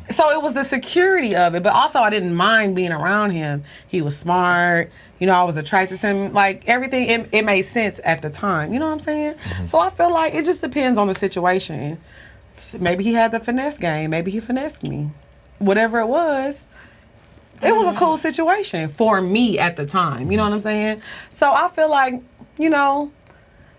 So it was the security of it, but also I didn't mind being around him. He was smart. You know, I was attracted to him. Like, everything, it made sense at the time. You know what I'm saying? So I feel like it just depends on the situation. Maybe he had the finesse game. Maybe he finessed me. Whatever it was a cool situation for me at the time. You know what I'm saying? So I feel like, you know,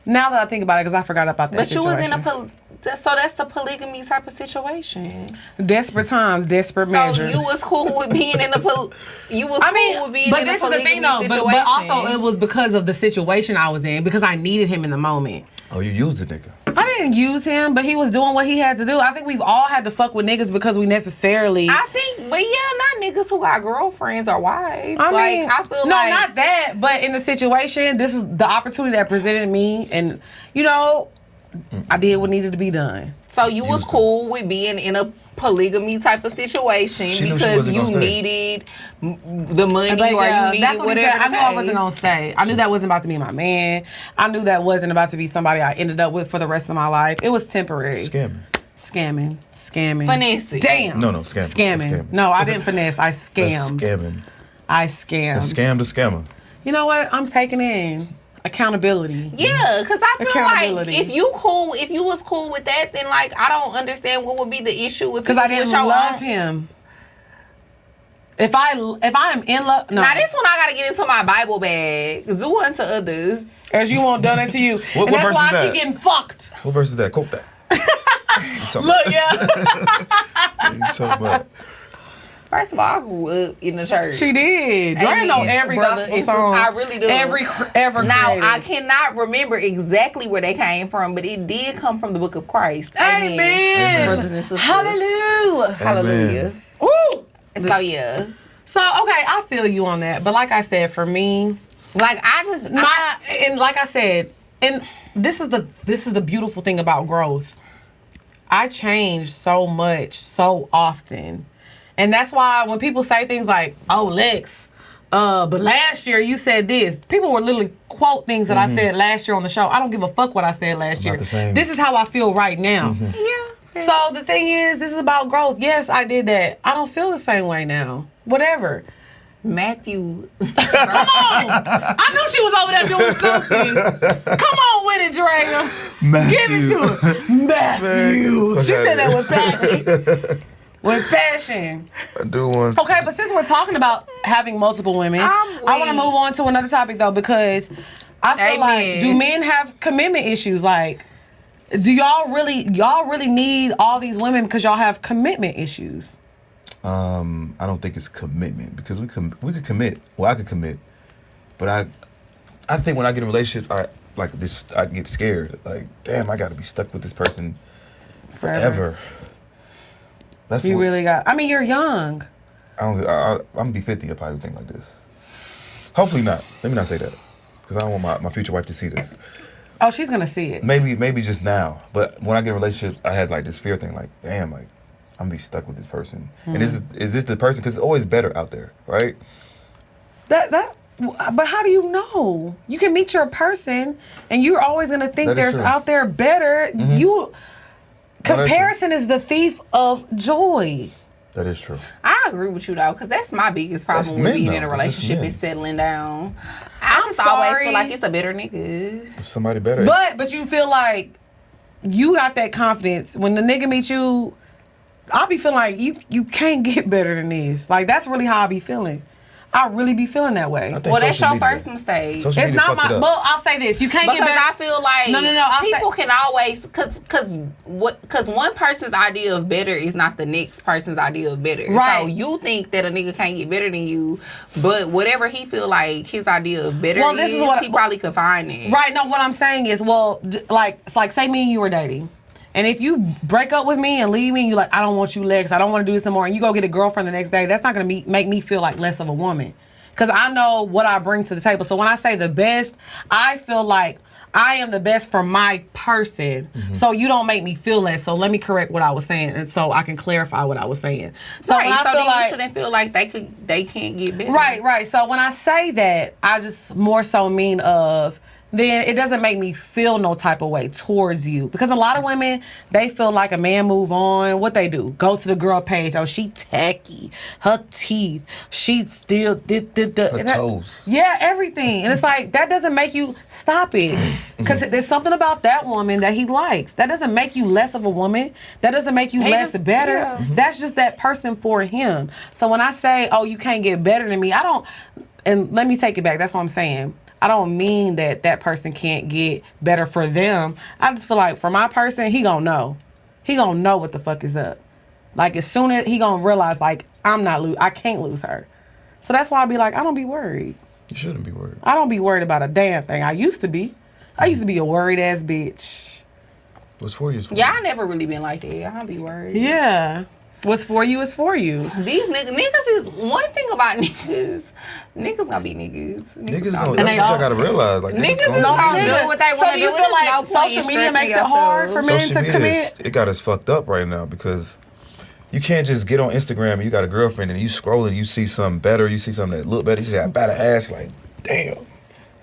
now that I think about it, because I forgot about that but situation. you was in so that's a polygamy type of situation. Desperate times, desperate So measures. you was cool with being in a cool with being in a polygamy but this is the thing though. But also it was because of the situation I was in, because I needed him in the moment. Oh, you used the nigga. I didn't use him, but he was doing what he had to do. I think we've all had to fuck with niggas because we necessarily. I think, but yeah, not niggas who got girlfriends or wives. I feel no, like not that. But in the situation, this is the opportunity that presented me, and you know, I did what needed to be done. So you was cool with being in a polygamy type of situation because you needed the money But or yeah, you needed that's what he whatever. said. I knew I wasn't gonna stay. I knew that wasn't about to be my man. I knew that wasn't about to be somebody I ended up with for the rest of my life. It was temporary. Scamming. Finessing. Damn. No, scamming. Scamming. No, I didn't finesse. I scammed. Scamming. I scammed. The scam the scammer. you know what? I'm taking in accountability. Yeah, because I feel like if you was cool with that, then like I don't understand what would be the issue with. Because I didn't love him. If I am in love, no. Now this one I gotta get into my Bible bag. Do unto others as you want done unto you. What and that's verse why is I that? keep getting fucked. What verse is that? Quote that. Look, yeah. What you talking about? First of all, I grew up in the church. She did. Dre know every gospel song. I really do. Ever now, created. I cannot remember exactly where they came from, but it did come from the Book of Christ. Amen. Amen. Brothers and sisters. Hallelujah. Hallelujah. Woo. So, yeah. So, okay, I feel you on that. But like I said, for me, like and like I said, and this is the beautiful thing about growth. I change so much, so often. And that's why when people say things like, oh, Lex, but last year you said this. People will literally quote things that I said last year on the show. I don't give a fuck what I said last year. This is how I feel right now. Yeah. So the thing is, this is about growth. Yes, I did that. I don't feel the same way now. Whatever. Matthew. Come on. I knew she was over there doing something. Come on with it, Drea. Give it to her. Matthew. She said that with passion. With passion. I do want to. Okay, but since we're talking about having multiple women, I want to move on to another topic though, because I feel like, do men have commitment issues? Like, do y'all really need all these women because y'all have commitment issues? I don't think it's commitment because we could commit. Well, I could commit, but I think when I get in relationships, I get scared. Like, damn, I got to be stuck with this person forever. That's you really got. I mean, you're young. I'm gonna be 50. I'll probably think like this. Hopefully not. Let me not say that because I don't want my future wife to see this. Oh, she's gonna see it. Maybe just now. But when I get in a relationship, I had like this fear thing. Like, damn, like I'm gonna be stuck with this person. And is this the person? Because it's always better out there, right? But how do you know? You can meet your person, and you're always gonna think there's out there better. Comparison is the thief of joy. That is true. I agree with you though, because that's my biggest problem with being in a relationship is settling down. I just always feel like it's a better nigga. If somebody better. But you feel like you got that confidence when the nigga meet you. I'll be feeling like you can't get better than this. Like that's really how I be feeling. I really be feeling that way. Well, that's your first mistake. It's not my. Well, I'll say this: you can't get better. Because I feel like no. People can always because one person's idea of better is not the next person's idea of better. Right. So you think that a nigga can't get better than you, but whatever he feel like his idea of better is what he probably could find it. Right. No, what I'm saying is, like say me and you were dating. And if you break up with me and leave me, and you're like, I don't want you, Lex, I don't want to do this anymore, and you go get a girlfriend the next day, that's not going to make me feel like less of a woman. Because I know what I bring to the table. So when I say the best, I feel like I am the best for my person. So you don't make me feel less. So let me correct what I was saying, and so I can clarify what I was saying. So right, when I feel like you shouldn't feel like they can't get better. Right. So when I say that, I just more so mean of, then it doesn't make me feel no type of way towards you. Because a lot of women, they feel like a man move on. What they do? Go to the girl page. Oh, she tacky. Her teeth. She still did. Her toes. Yeah, everything. And it's like, that doesn't make you stop it. Because there's something about that woman that he likes. That doesn't make you less of a woman. That doesn't make you less better. Yeah. That's just that person for him. So when I say, oh, you can't get better than me, I don't, and let me take it back. That's what I'm saying. I don't mean that person can't get better for them. I just feel like for my person, he gonna know. He gonna know what the fuck is up. Like as soon as he gonna realize like I can't lose her. So that's why I be like, I don't be worried. You shouldn't be worried. I don't be worried about a damn thing. I used to be. I used to be a worried ass bitch. What's for you is for you. you. I never really been like that. I don't be worried. Yeah. What's for you is for you. These niggas is one thing about niggas. Niggas gonna be niggas. Niggas gonna. That's what y'all gotta realize. Like niggas gonna do what they want to do. So do you feel like social media makes it hard for men to commit? It got us fucked up right now because you can't just get on Instagram and you got a girlfriend and you scrolling, you see something better, you see something that look better, you see that better ass, like damn.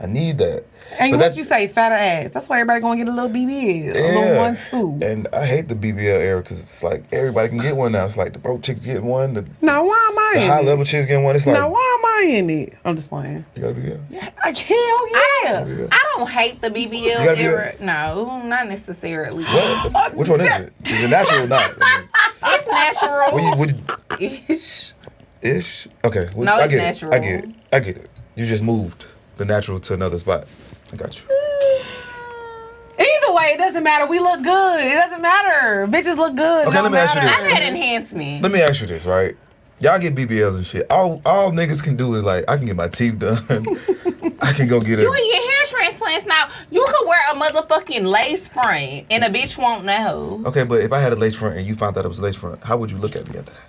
I need that. And But what you say, fatter ass. That's why everybody gonna get a little BBL, a little one too. And I hate the BBL era because it's like everybody can get one now. It's like the broke chicks getting one. Now why am I The in high it? level chicks getting one. It's like, Now why am I in it? I'm just playing. you got a BBL? Yeah, hell yeah. I don't hate the BBL gotta be era. No, not necessarily. What? Which one is it? Is it natural or not? It's natural. Ish. Ish? Okay. No, I it's get natural. It. I get it. You just moved the natural to another spot. I got you. Either way, it doesn't matter. We look good. It doesn't matter. Bitches look good. Okay, let me ask you this. I had enhancement. Let me ask you this, right? Y'all get BBLs and shit. All niggas can do is like, I can get my teeth done. I can go get You can get hair transplants now. You can wear a motherfucking lace front and a bitch won't know. Okay, but if I had a lace front and you found out it was a lace front, how would you look at me after that?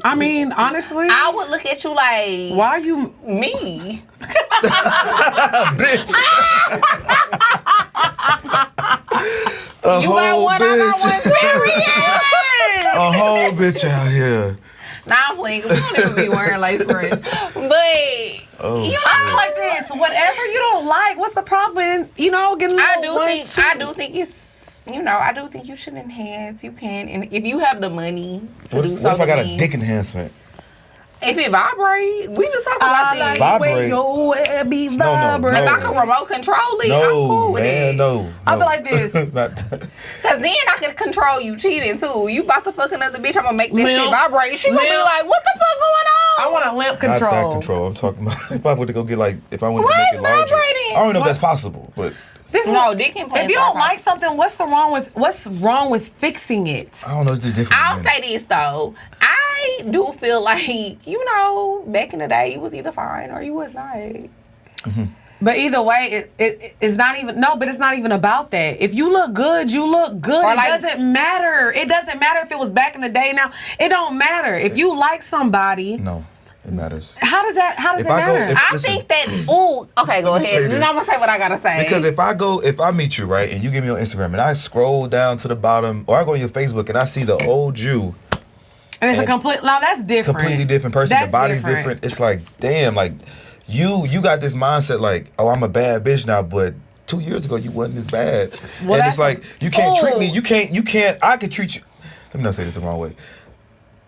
I mean, honestly, I would look at you like, why you me? Bitch! You got one, I got one, period. A whole bitch out here. Nah, I'm playing, 'cause we don't even be wearing lace fronts. But, Oh, you know, I feel like this. Whatever you don't like, what's the problem in, getting a little I one, do think it's, I do think you should enhance. You can, and if you have the money to What do if something, I got a dick enhancement? if it vibrate, we just talk about this. Vibrate. Your hair be no. vibrate. If I can remote control it, I'm cool with it. No. I feel like this. Not that. Cause then I can control you cheating too. You about to fuck another bitch, I'm gonna make this Limp. shit vibrate. She gonna be Limp. like, what the fuck going on? I want a limp Not that control. control. I'm talking about if I were to go get like, if I wanted to Why make is it larger. vibrating? I don't know if that's possible, but This is, No, dick implants. if you don't like something, what's wrong with fixing it? I don't know. It's just different. I'll say this though. I do feel like, back in the day, you was either fine or you was not. But either way, it's not even but it's not even about that. If you look good, you look good. Or It doesn't matter. It doesn't matter if it was back in the day now. It don't matter. If you like somebody, No, it matters. how does it If I go- matter? I Listen. think that, okay, go Let me say ahead. this. And I'm gonna say what I gotta say. Because if I meet you, right, and you give me on Instagram and I scroll down to the bottom, or I go on your Facebook and I see the old you, And it's a And that's different. completely different person, That's the body's different. It's like, damn, like you got this mindset like, oh, I'm a bad bitch now, but 2 years ago you wasn't as bad. Well, and it's that's like you can't treat me, Ooh. you can't I could treat you, let me not say this the wrong way.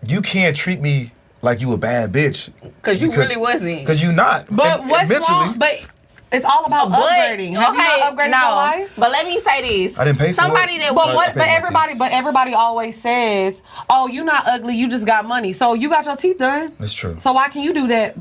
You can't treat me like you a bad bitch. Cause you really wasn't. Because you not. But And what's mentally, wrong? But it's all about upgrading. Have you not upgraded your life? But let me say this. I didn't pay for Somebody it. that But we what? I paid But my teeth. everybody always says, "Oh, you not ugly. You just got money. So you got your teeth done. That's true. So why can you do that?"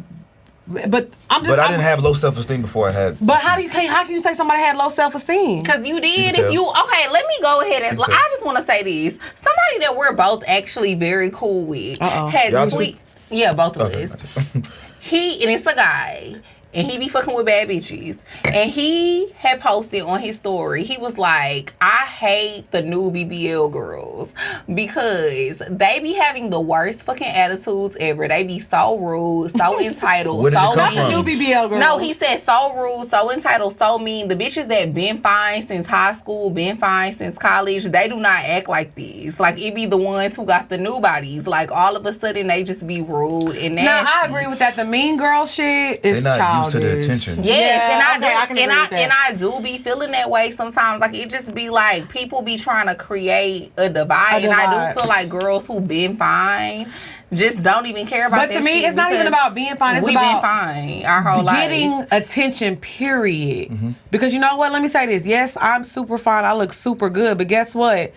But I didn't have low self-esteem before I had. But how can you say somebody had low self-esteem? Cause you did. can Okay, let me go ahead and You can I tell. just want to say this. Somebody that we're both actually very cool with Uh-oh. had Y'all tweet. Yeah, both of Okay, us. gotcha. And it's a guy. And he be fucking with bad bitches. And he had posted on his story, he was like, I hate the new BBL girls because they be having the worst fucking attitudes ever. They be so rude, so entitled, Where did it so come Not the from? new BBL girl. No, he said so rude, so entitled, so mean. The bitches that been fine since high school, been fine since college, they do not act like this. Like, it be the ones who got the new bodies. Like, all of a sudden, they just be rude and nasty. Now I agree with that. The mean girl shit is They're not childish. used to the attention. Yes, Yeah, and okay, I can agree with that. and I do be feeling that way sometimes. Like, it just be like people be trying to create a divide. And I divide. do feel like girls who been fine just don't even care about But that to me, shit it's not even because about being fine. It's we about been fine our whole life. getting attention, period. Because you know what? Let me say this. Yes, I'm super fine. I look super good. But guess what?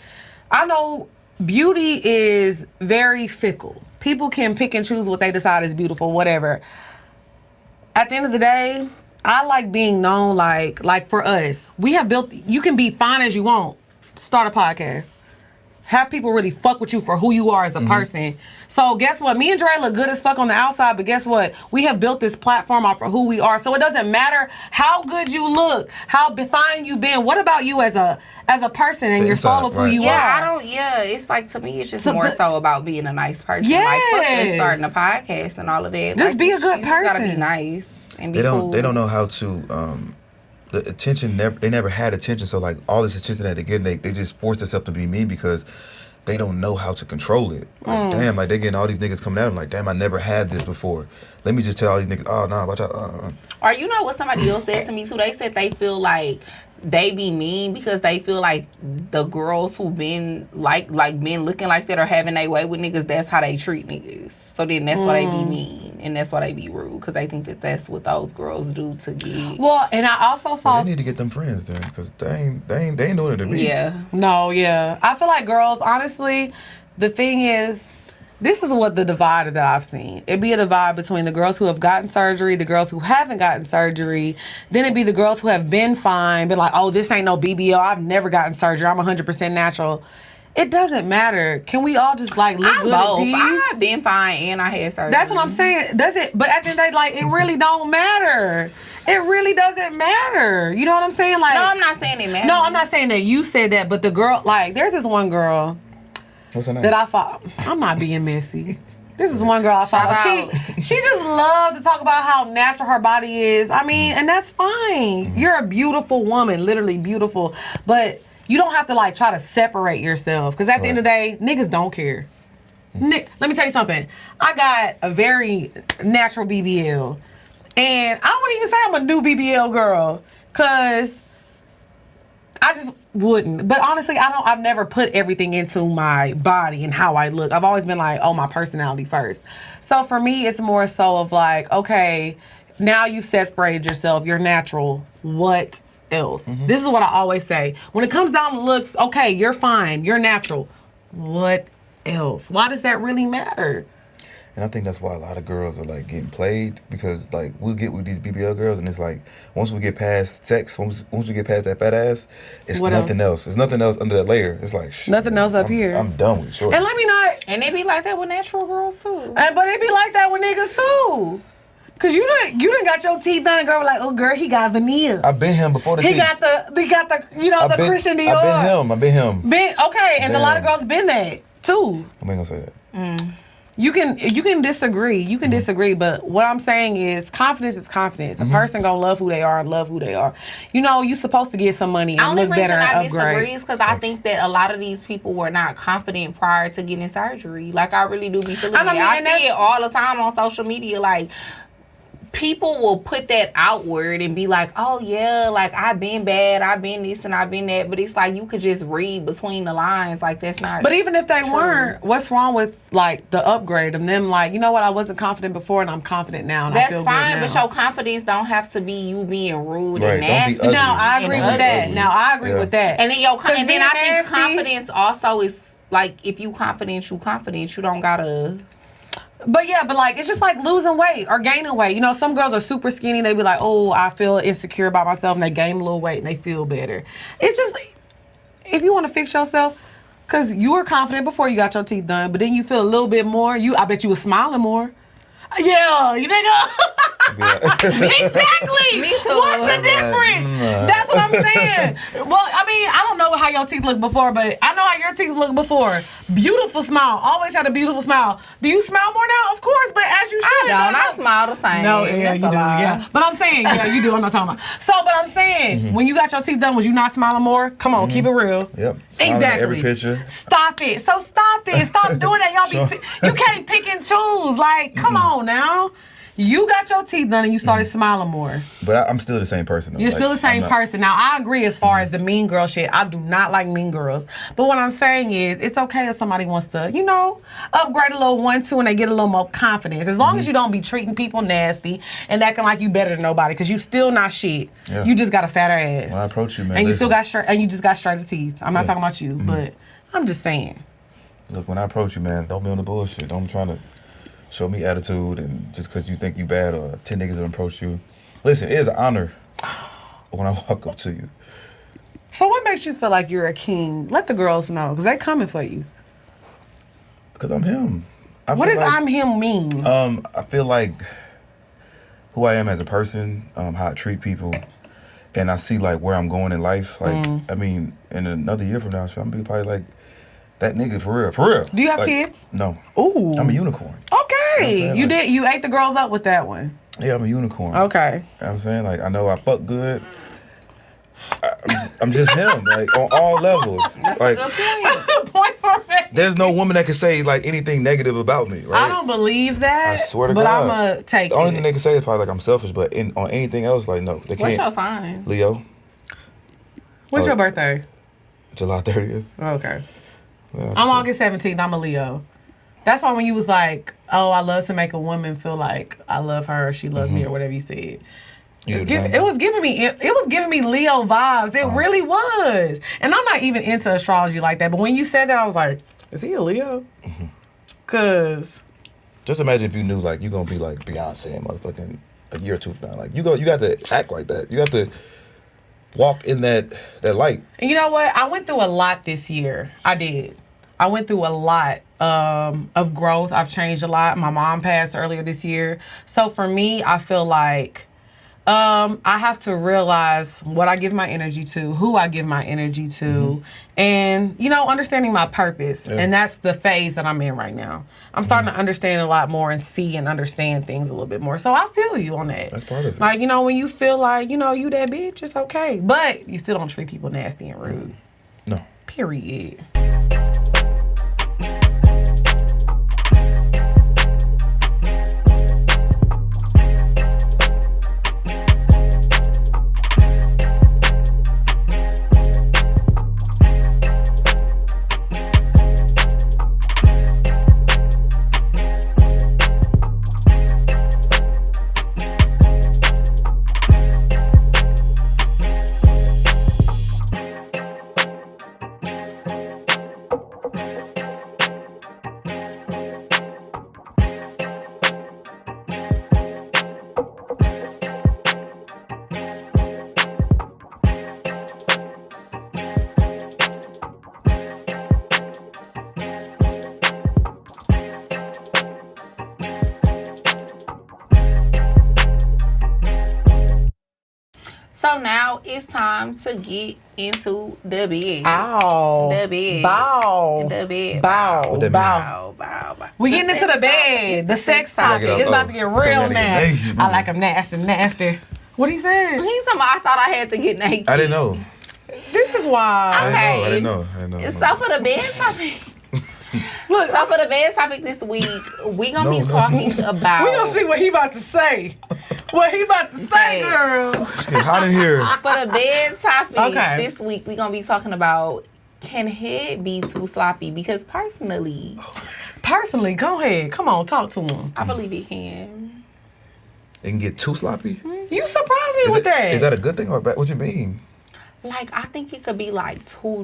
I know beauty is very fickle. People can pick and choose what they decide is beautiful, whatever. At the end of the day, I like being known like for us. We have built, you can be fine as you want. Start a podcast. Have people really fuck with you for who you are as a person. So guess what? Me and Dre look good as fuck on the outside, but guess what? We have built this platform off of who we are. So it doesn't matter how good you look, how fine you been. What about you as a person and The your inside, soul of who right. you are? It's like, to me, it's just So more so about being a nice person. Like, fuck Yes. just starting a podcast and all of that. Just Like, be a good you just gotta be person. nice and be They cool. don't know how to the attention they never had attention, so like all this attention that they get, they just force themselves to be mean because they don't know how to control it. Like, damn, like they getting all these niggas coming at them. Like, damn, I never had this before. Let me just tell all these niggas, oh, nah, watch out. Or you know what somebody else said to me, too? They said they feel like they be mean because they feel like the girls who been, like been looking like that or having their way with niggas, that's how they treat niggas. So then that's why they be mean and that's why they be rude because they think that that's what those girls do to get. Well, and I also saw. Well, they need to get them friends then because they ain't doing it to me. Yeah. No, yeah. I feel like girls, honestly, the thing is, this is what the divide that I've seen. It'd be a divide between the girls who have gotten surgery, the girls who haven't gotten surgery. Then it'd be the girls who have been fine, been like, oh, this ain't no BBL. I've never gotten surgery. I'm 100% natural. It doesn't matter. Can we all just like look good both. in peace? I've been fine and I had surgery. That's what I'm saying. Does it? But at the end of the day, like, it really don't matter. It really doesn't matter. You know what I'm saying? Like, no, I'm not saying it matters. No, I'm not saying that you said that, but the girl, like, there's this one girl What's her name? that I follow. I'm not being messy. This is one girl I follow. Shout She just loves to talk about how natural her body is. I mean, and that's fine. You're a beautiful woman, literally beautiful. But you don't have to like try to separate yourself because at the end of the day, niggas don't care. Let me tell you something. I got a very natural BBL, and I wouldn't even say I'm a new BBL girl because I just wouldn't. But honestly, I've never put everything into my body and how I look. I've always been like, oh, my personality first. So for me, it's more so of like, okay, now you've separated yourself. You're natural. What else? This is what I always say. When it comes down to looks, okay, you're fine. You're natural. What else? Why does that really matter? And I think that's why a lot of girls are like getting played because like we'll get with these BBL girls and it's like once we get past sex, once we get past that fat ass, it's What nothing else? There's nothing else under that layer. It's like Nothing else up here. I'm done with short. And let me not. And it be like that with natural girls too. But it be like that with niggas too. Cause you done got your teeth done and girl like, oh girl, he got veneers. I've been him before the He teeth. got the you know, Christian Dior. I've been him. Okay, and a lot of girls been that too. I ain't gonna say that. You can disagree. You can disagree, but what I'm saying is confidence is confidence. A person gonna love who they are and love who they are. You know, you're supposed to get some money and look better and upgrade. The only reason I disagree is because I think that a lot of these people were not confident prior to getting surgery. Like, I really do be feeling it. I see it all the time on social media. Like, people will put that outward and be like, oh yeah, like I've been bad, I've been this and I've been that, but it's like you could just read between the lines. Like, that's not But even if they true. weren't, what's wrong with like the upgrade and them like, you know what, I wasn't confident before and I'm confident now and that's I feel fine, good now. but your confidence don't have to be you being rude Right, and don't be nasty. ugly. Now I agree with that. Ugly. Now I agree with that. And then and then I think nasty- confidence also is like, if you confident, you don't gotta. But yeah, but like, it's just like losing weight or gaining weight. You know, some girls are super skinny. They be like, oh, I feel insecure about myself. And they gain a little weight and they feel better. It's just, if you want to fix yourself, because you were confident before you got your teeth done, but then you feel a little bit more. I bet you were smiling more. Yeah, you nigga. Exactly. Me too. What's the difference? That's what I'm saying. Well, I mean, I don't know how your teeth looked before, but I know how your teeth looked before. Beautiful smile. Always had a beautiful smile. Do you smile more now? Of course, but as you should. I smile the same. No, yeah, you do. Yeah, but I'm saying, yeah, you do. I'm not talking about. So, but I'm saying, when you got your teeth done, was you not smiling more? Come on, keep it real. Yep. Exactly. Every picture. Stop it. So stop it. Stop doing that. Y'all you can't pick and choose. Like, come on now. You got your teeth done and you started smiling more. But I'm still the same person, though. You're still the same person. Now, I agree as far as the mean girl shit. I do not like mean girls. But what I'm saying is, it's okay if somebody wants to, you know, upgrade a little 1-2 and they get a little more confidence. As long as you don't be treating people nasty and acting like you better than nobody, because you still not shit. Yeah. You just got a fatter ass. When I approach you, man, and you still got straight, and you just got straighter teeth. I'm not talking about you, but I'm just saying. Look, when I approach you, man, don't be on the bullshit. Don't try to show me attitude and just because you think you bad or 10 niggas that approach you. Listen, it is an honor when I walk up to you. So what makes you feel like you're a king? Let the girls know, because they coming for you. Because I'm him. What does I'm him mean? I feel like who I am as a person, how I treat people, and I see like where I'm going in life. Like, I mean, in another year from now, I'm gonna be probably like that nigga for real. For real. Do you have like, kids? No. Ooh. I'm a unicorn. Okay. You like, you ate the girls up with that one. Yeah, I'm a unicorn. Okay. You know what I'm saying? Like, I know I fuck good. I'm just him, like on all levels. That's like, a good point. Points were made. there's no woman that can say like anything negative about me, right? I don't believe that. I swear to but God. I'm going to take The only it. thing they can say is probably like I'm selfish, but on anything else, like no, they can't. What's your sign? Leo, When's your birthday? July 30th. Okay. Yeah, I'm August 17th. I'm a Leo. That's why when you was like, oh, I love to make a woman feel like I love her, she loves me, or whatever you said. It was giving me Leo vibes. It really was. And I'm not even into astrology like that. But when you said that, I was like, is he a Leo? Cause just imagine if you knew like you're gonna be like Beyonce in motherfucking a year or two from now. Like you got to act like that. You have to walk in that light. And you know what? I went through a lot this year. I did. I went through a lot of growth. I've changed a lot. My mom passed earlier this year. So for me, I feel like I have to realize what I give my energy to, who I give my energy to, and, understanding my purpose. Yeah. And that's the phase that I'm in right now. I'm starting to understand a lot more and see and understand things a little bit more. So I feel you on that. That's part of it. Like, when you feel like, you that bitch, it's okay. But you still don't treat people nasty and rude. No. Period. So now it's time to get into the bed. Ow. The bed. Bow. The bed. Bow. Bow. Bow. We getting into the bed. The sex topic. It's about to get real nasty. I like them nasty. What he said? He's talking about, I thought I had to get naked. I didn't know. This is why. Okay. I didn't know. So for the bed topic. Look, so for the bed topic this week, we gonna be talking about. We gonna see what he about to say. What he about to say, girl. It's getting hot in here. For the bed topic this week, we gonna be talking about, can head be too sloppy? Because personally, go ahead. Come on, talk to him. I believe it can. It can get too sloppy? You surprised me with that. Is that a good thing or a bad? What you mean? Like, I think it could be like too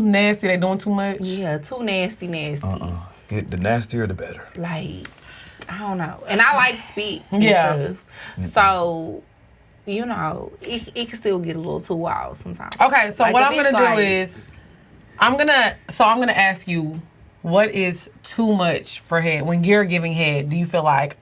nasty. They doing too much. Yeah, too nasty. Get the nastier the better. Like, I don't know. And I like spit. Yeah. So, it can still get a little too wild sometimes. Okay, so like what I'm gonna do is I'm gonna ask you, what is too much for head? When you're giving head, do you feel like,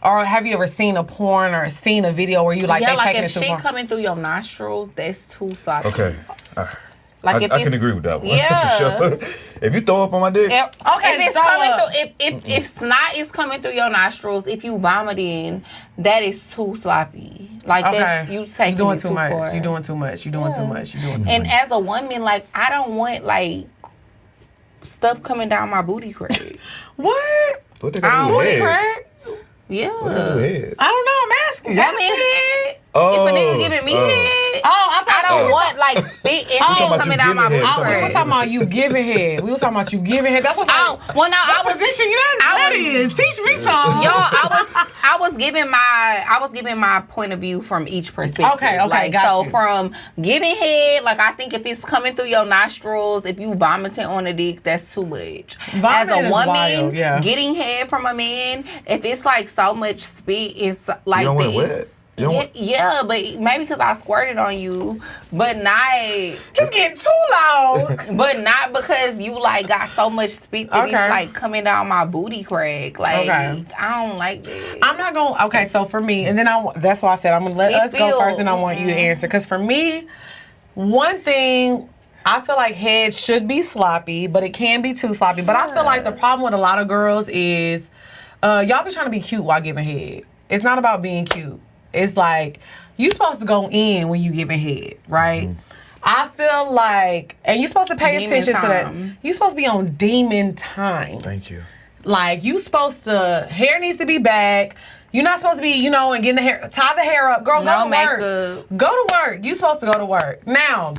or have you ever seen a porn or seen a video where you like they taking it too far? If shit coming through your nostrils, that's too sloppy. Okay. All right. Like I can agree with that one. Yeah. For sure. If you throw up on my dick. If it's coming through, if snot is coming through your nostrils, if you vomiting, that is too sloppy. Like that's you taking doing it too too much. far. You're doing too much. And as a woman, like I don't want like stuff coming down my booty crack. What? What they got to do with Booty head? crack? Yeah. What they got to do with head? I don't know. I'm asking. Women head. Oh. If a nigga giving me head. I don't want like spit and shit coming down my booty crack. We was talking about you giving head. That's what I was position that is. Teach me something. Yo, I was giving my point of view from each perspective. Okay, like, got you. So from giving head, like I think if it's coming through your nostrils, if you vomiting on a dick, that's too much. As a woman, getting head from a man, if it's like so much spit, it's like you don't want it wet. Yeah, but maybe because I squirted on you, but not. It's getting too loud. But not because you like got so much spit that it's like coming down my booty crack. Like I don't like that. I'm not gonna. Okay, so for me, and then that's why I said I'm gonna let us go first, and I want you to answer. Because for me, one thing. I feel like head should be sloppy, but it can be too sloppy. But I feel like the problem with a lot of girls is y'all be trying to be cute while giving head. It's not about being cute. It's like, you supposed to go in when you giving head, right? Mm-hmm. I feel like, and you're supposed to pay attention to that. You're supposed to be on demon time. Thank you. Like, you supposed to, hair needs to be back. You're not supposed to be, and getting the hair, tie the hair up. Girl, go to work. Go to work. You supposed to go to work. Now,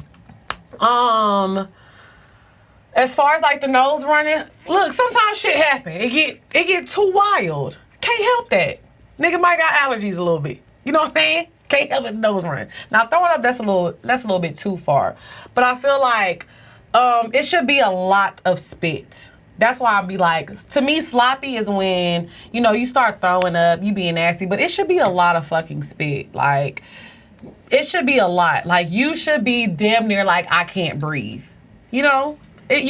as far as like the nose running, look, sometimes shit happen. It get too wild. Can't help that. Nigga might got allergies a little bit. You know what I'm saying? Can't help it, the nose run. Now throwing up, that's a little bit too far. But I feel like it should be a lot of spit. That's why I'd be like, to me, sloppy is when, you start throwing up, you being nasty, but it should be a lot of fucking spit. Like, it should be a lot. Like, you should be damn near like, I can't breathe. You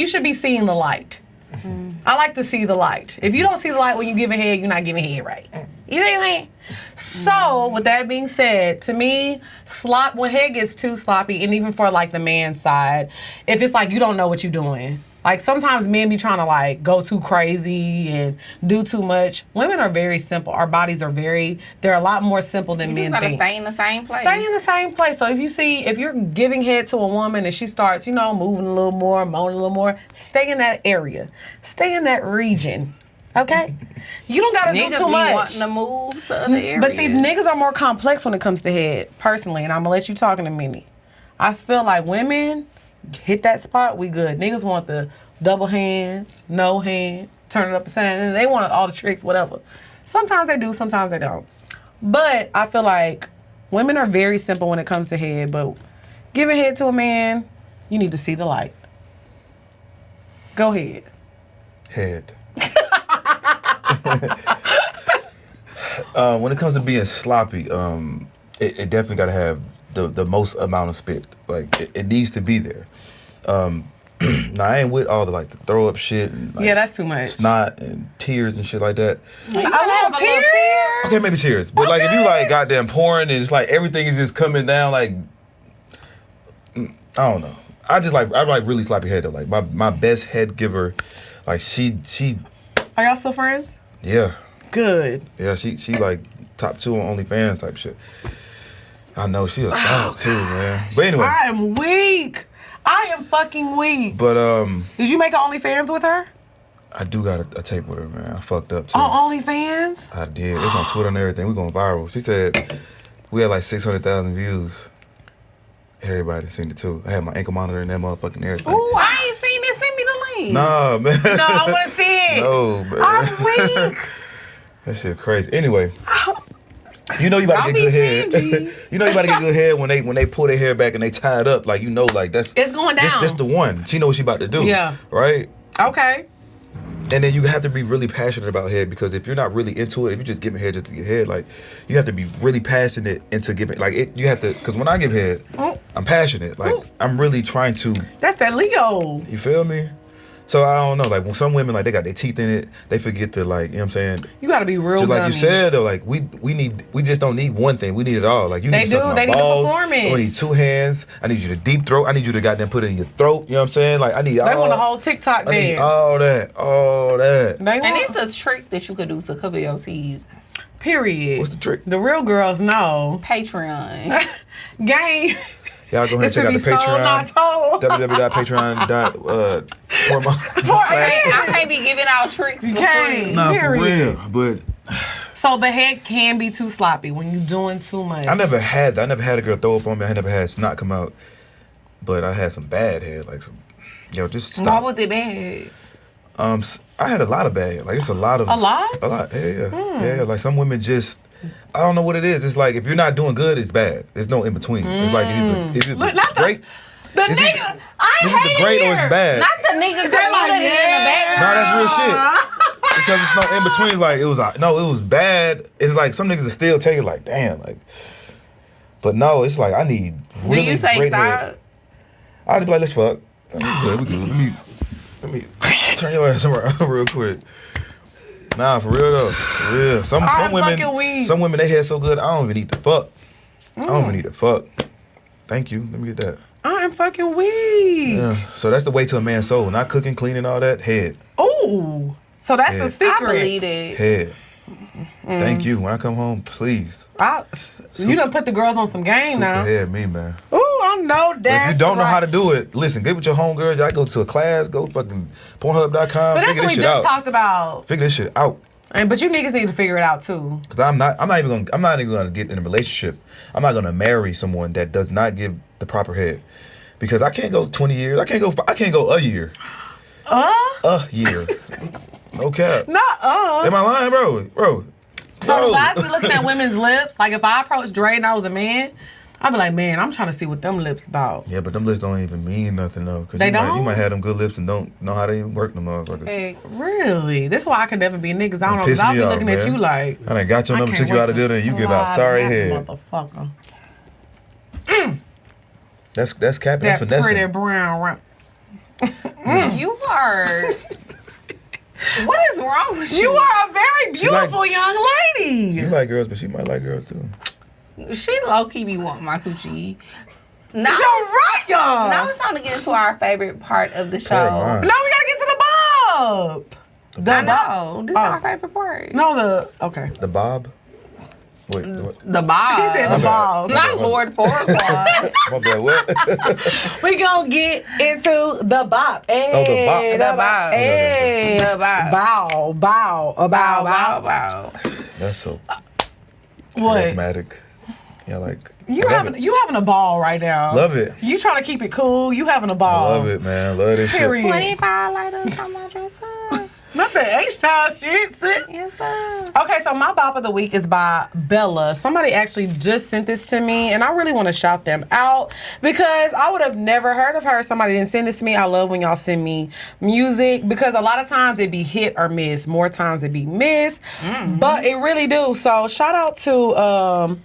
should be seeing the light. Mm-hmm. I like to see the light. If you don't see the light when you giving head, you're not giving head right. You know what I mean? So, with that being said, to me, when head gets too sloppy, and even for like the man side, if it's like you don't know what you're doing. Like, sometimes men be trying to like go too crazy and do too much. Women are very simple. Our bodies are they're a lot more simple than men think. You just gotta stay in the same place. Stay in the same place. So if you're giving head to a woman and she starts, moving a little more, moaning a little more, stay in that area. Stay in that region. Okay? You don't gotta do too much. Niggas be wanting to move to other areas. But see, niggas are more complex when it comes to head, personally, and I'm gonna let you talk in a minute. I feel like women hit that spot, we good. Niggas want the double hands, no hand, turn it up and down, and they want all the tricks, whatever. Sometimes they do, sometimes they don't. But I feel like women are very simple when it comes to head, but giving head to a man, you need to see the light. Go ahead. Head. When it comes to being sloppy, it definitely got to have the most amount of spit. Like, it needs to be there. Now, I ain't with all the throw up shit and that's too much. Snot and tears and shit like that. I love tears. Okay, maybe tears. But if you goddamn pouring and it's like everything is just coming down, I don't know. I like really sloppy head though. Like my best head giver, she. Are y'all still friends? Yeah. Good. Yeah, she like top 2 on OnlyFans type shit. I know she a dog too, man. But anyway, I am weak. I am fucking weak. But did you make an OnlyFans with her? I do got a tape with her, man. I fucked up too. On OnlyFans? I did. It's on Twitter and everything. We going viral. She said we had 600,000 views. Everybody seen it too. I had my ankle monitor and that motherfucking everything. Ooh, I ain't seen it. Send me the link. Nah, man. No, I want to see it. No, man. I'm weak. That shit crazy. Anyway. You know you about to get good head. You know you about to get good head when they pull their hair back and they tie it up. That's it's going down. This the one. She know what she about to do. Yeah. Right? Okay. And then you have to be really passionate about head, because if you're not really into it, if you're just giving head just to get head, you have to be really passionate into giving you have to, because when I give head, I'm passionate. I'm really trying to. That's that Leo. You feel me? So I don't know, when some women they got their teeth in it, they forget to you know what I'm saying? You gotta be real. Just like you said though, we just don't need one thing. We need it all. You need to they need the performance. I need 2 hands. I need you to deep throat. I need you to goddamn put it in your throat. You know what I'm saying? I need all. They want a whole TikTok dance. I need all that. And it's a trick that you could do to cover your teeth. Period. What's the trick? The real girls know. Patreon. Gang. Y'all go ahead and check out the Patreon. www.patreon.com. I can't be giving out tricks for free. Nah, for real. But so the head can be too sloppy when you're doing too much. I never had a girl throw up on me. I never had snot come out. But I had some bad head, just stop. Why was it bad? I had a lot of bad head. It's a lot. A lot? Yeah. Yeah. Some women just, I don't know what it is. It's if you're not doing good, it's bad. There's no in between. It's it's either great. The nigga, I hate it. This is the great or it's bad. Not the nigga community in the back. No, that's real shit. Because it's no in between. It was bad. It's some niggas are still taking damn. But no, it's I need really Do you say great stop? head. I'd be let's fuck. Yeah, we good. Let me turn your ass around real quick. Nah, for real though. For real. Some women, they head so good, I don't even need to fuck. I don't even need to fuck. Thank you. Let me get that. I'm fucking weak. Yeah. So that's the way to a man's soul. Not cooking, cleaning, all that. Head. Ooh. So that's the secret. I believe it. Head. Thank you. When I come home, please. You done put the girls on some game now. Superhead me, man. Ooh, I know that. If you don't know how to do it, listen, get with your homegirls. Y'all go to a class, go fucking Pornhub.com. But that's what we just talked about. Figure this shit out. But you niggas need to figure it out too. Cause I'm not even gonna get in a relationship. I'm not gonna marry someone that does not give the proper head. Because I can't go 20 years. I can't go a year. A year. No cap. Not Am I lying, bro? So the guys be looking at women's lips. Like if I approached Dre and I was a man, I'd be like, man, I'm trying to see what them lips about. Yeah, but them lips don't even mean nothing though. Cause They you don't? might have them good lips and don't know how to even work them motherfuckers. Hey, Really? This is why I could never be niggas. I don't know, because I'll be looking at you like, I done got your number, took you out of dinner, and you give out sorry head. Motherfucker. That's capping That and finessing. pretty brown. you are. What is wrong with you? You are a very beautiful young lady. You like girls, but she might like girls too. She low key be wanting my coochie. Now, You're right, y'all. now it's time to get into our favorite part of the show. Paramount. No, we gotta get to the bob. I know. This is our favorite part. No, okay. The bob? Wait, what? The Bob. He said the bob. Not Lord Farquaad. My bad, what? We gonna get into the bop. Hey, Oh, the bop. The bop. Hey. The bop. Bow. Bow. That's so What? charismatic. Yeah, like You I love having it. you having a ball right now. Love it. You trying to keep it cool. You having a I ball. love it, man. Love this Period. shit. 25 lighters on my dresser. Not the H-Town shit, sis. Yes, sir. Okay, so my bop of the week is by Bella. Somebody actually just sent this to me, and I really want to shout them out because I would have never heard of her if somebody didn't send this to me. I love when y'all send me music because a lot of times it be hit or miss. More times it be miss, but it really do. So shout out to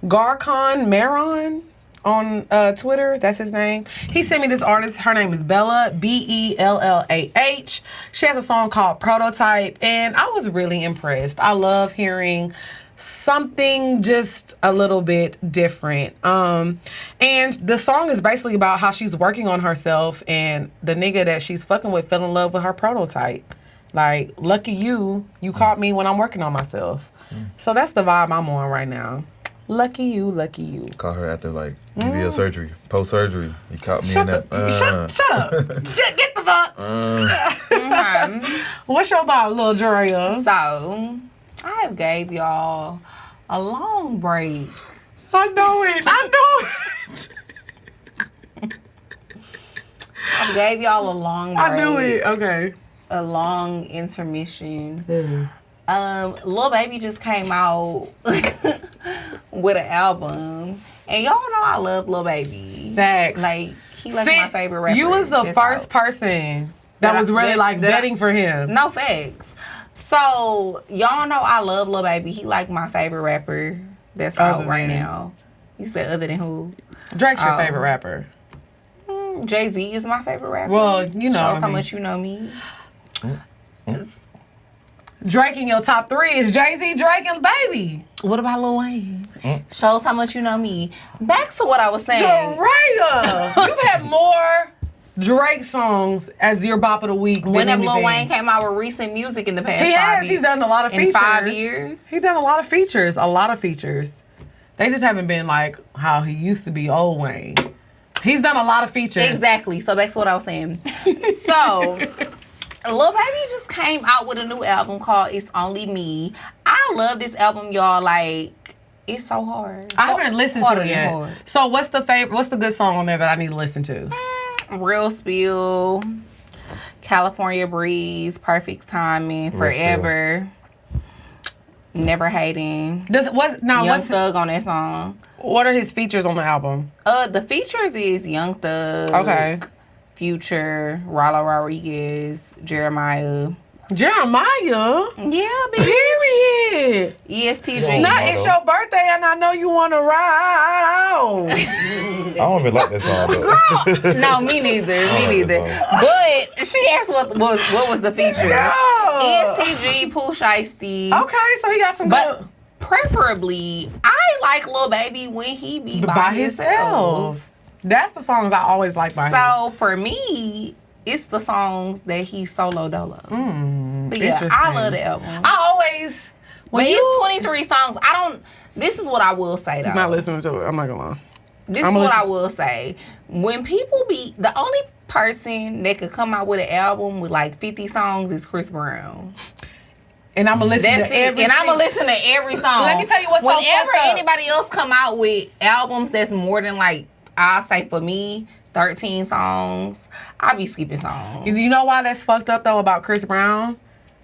Garcon Maron on Twitter. That's his name. He sent me this artist. Her name is Bella, Bellah. She has a song called Prototype, and I was really impressed. I love hearing something just a little bit different. And the song is basically about how she's working on herself, and the nigga that she's fucking with fell in love with her prototype. Like, lucky you caught me when I'm working on myself. So that's the vibe I'm on right now. Lucky you. Call her after like BBL surgery, post surgery. You caught me in that. Shut up. Get the fuck. What's your vibe, Lil Drea? So, I have gave y'all a long break. I know it. I gave y'all a long break. I knew it. Okay. A long intermission. Lil Baby just came out with an album. And y'all know I love Lil Baby. Facts. Like, he like my favorite rapper. You was the that's first out. person that was really vetting for him. No facts. So, y'all know I love Lil Baby. He like my favorite rapper that's out right now. You said other than who? Drake's your favorite rapper. Jay-Z is my favorite rapper. Well, you know. Shows how much you know me. Drake in your top 3 is Jay-Z, Drake, and Baby. What about Lil Wayne? Shows how much you know me. Back to what I was saying. Drea! You've had more Drake songs as your bop of the week than Whenever anything. Lil Wayne came out with recent music in the past He 5 has. years. He's done a lot of features. In 5 years. He's done a lot of features. They just haven't been like how he used to be, old Wayne. He's done a lot of features. Exactly. So back to what I was saying. So, Lil Baby just came out with a new album called It's Only Me. I love this album, y'all. Like, it's so hard. I haven't listened to it yet. Hard. So what's the good song on there that I need to listen to? Real Spill, California Breeze, Perfect Timing, Forever, Never Hating. Young Thug on that song. What are his features on the album? The features is Young Thug, Okay, Future, Rollo Rodriguez, Jeremiah. Yeah, bitch. period. ESTG. Not it's your birthday and I know you want to ride out. I don't even like that song though. No, me neither. But she asked what was the feature. No. ESTG, Pooh Shiesty. Okay, so he got some good. Preferably, I like Lil Baby when he be by himself. That's the songs I always like by him. So for me, it's the songs that he solo dolo. But yeah, Interesting. I love the album. I always But it's 23 songs. This is what I will say, though. I'm not listening to it. I'm not gonna lie. This is what I will say. When people the only person that could come out with an album with like 50 songs is Chris Brown. And I'm gonna listen to every. And I'm gonna listen to every song. Let me tell you what's so fucked Whenever up. anybody else come out with albums that's more than like, I'll say for me, 13 songs, I'll be skipping songs. You know why that's fucked up though about Chris Brown?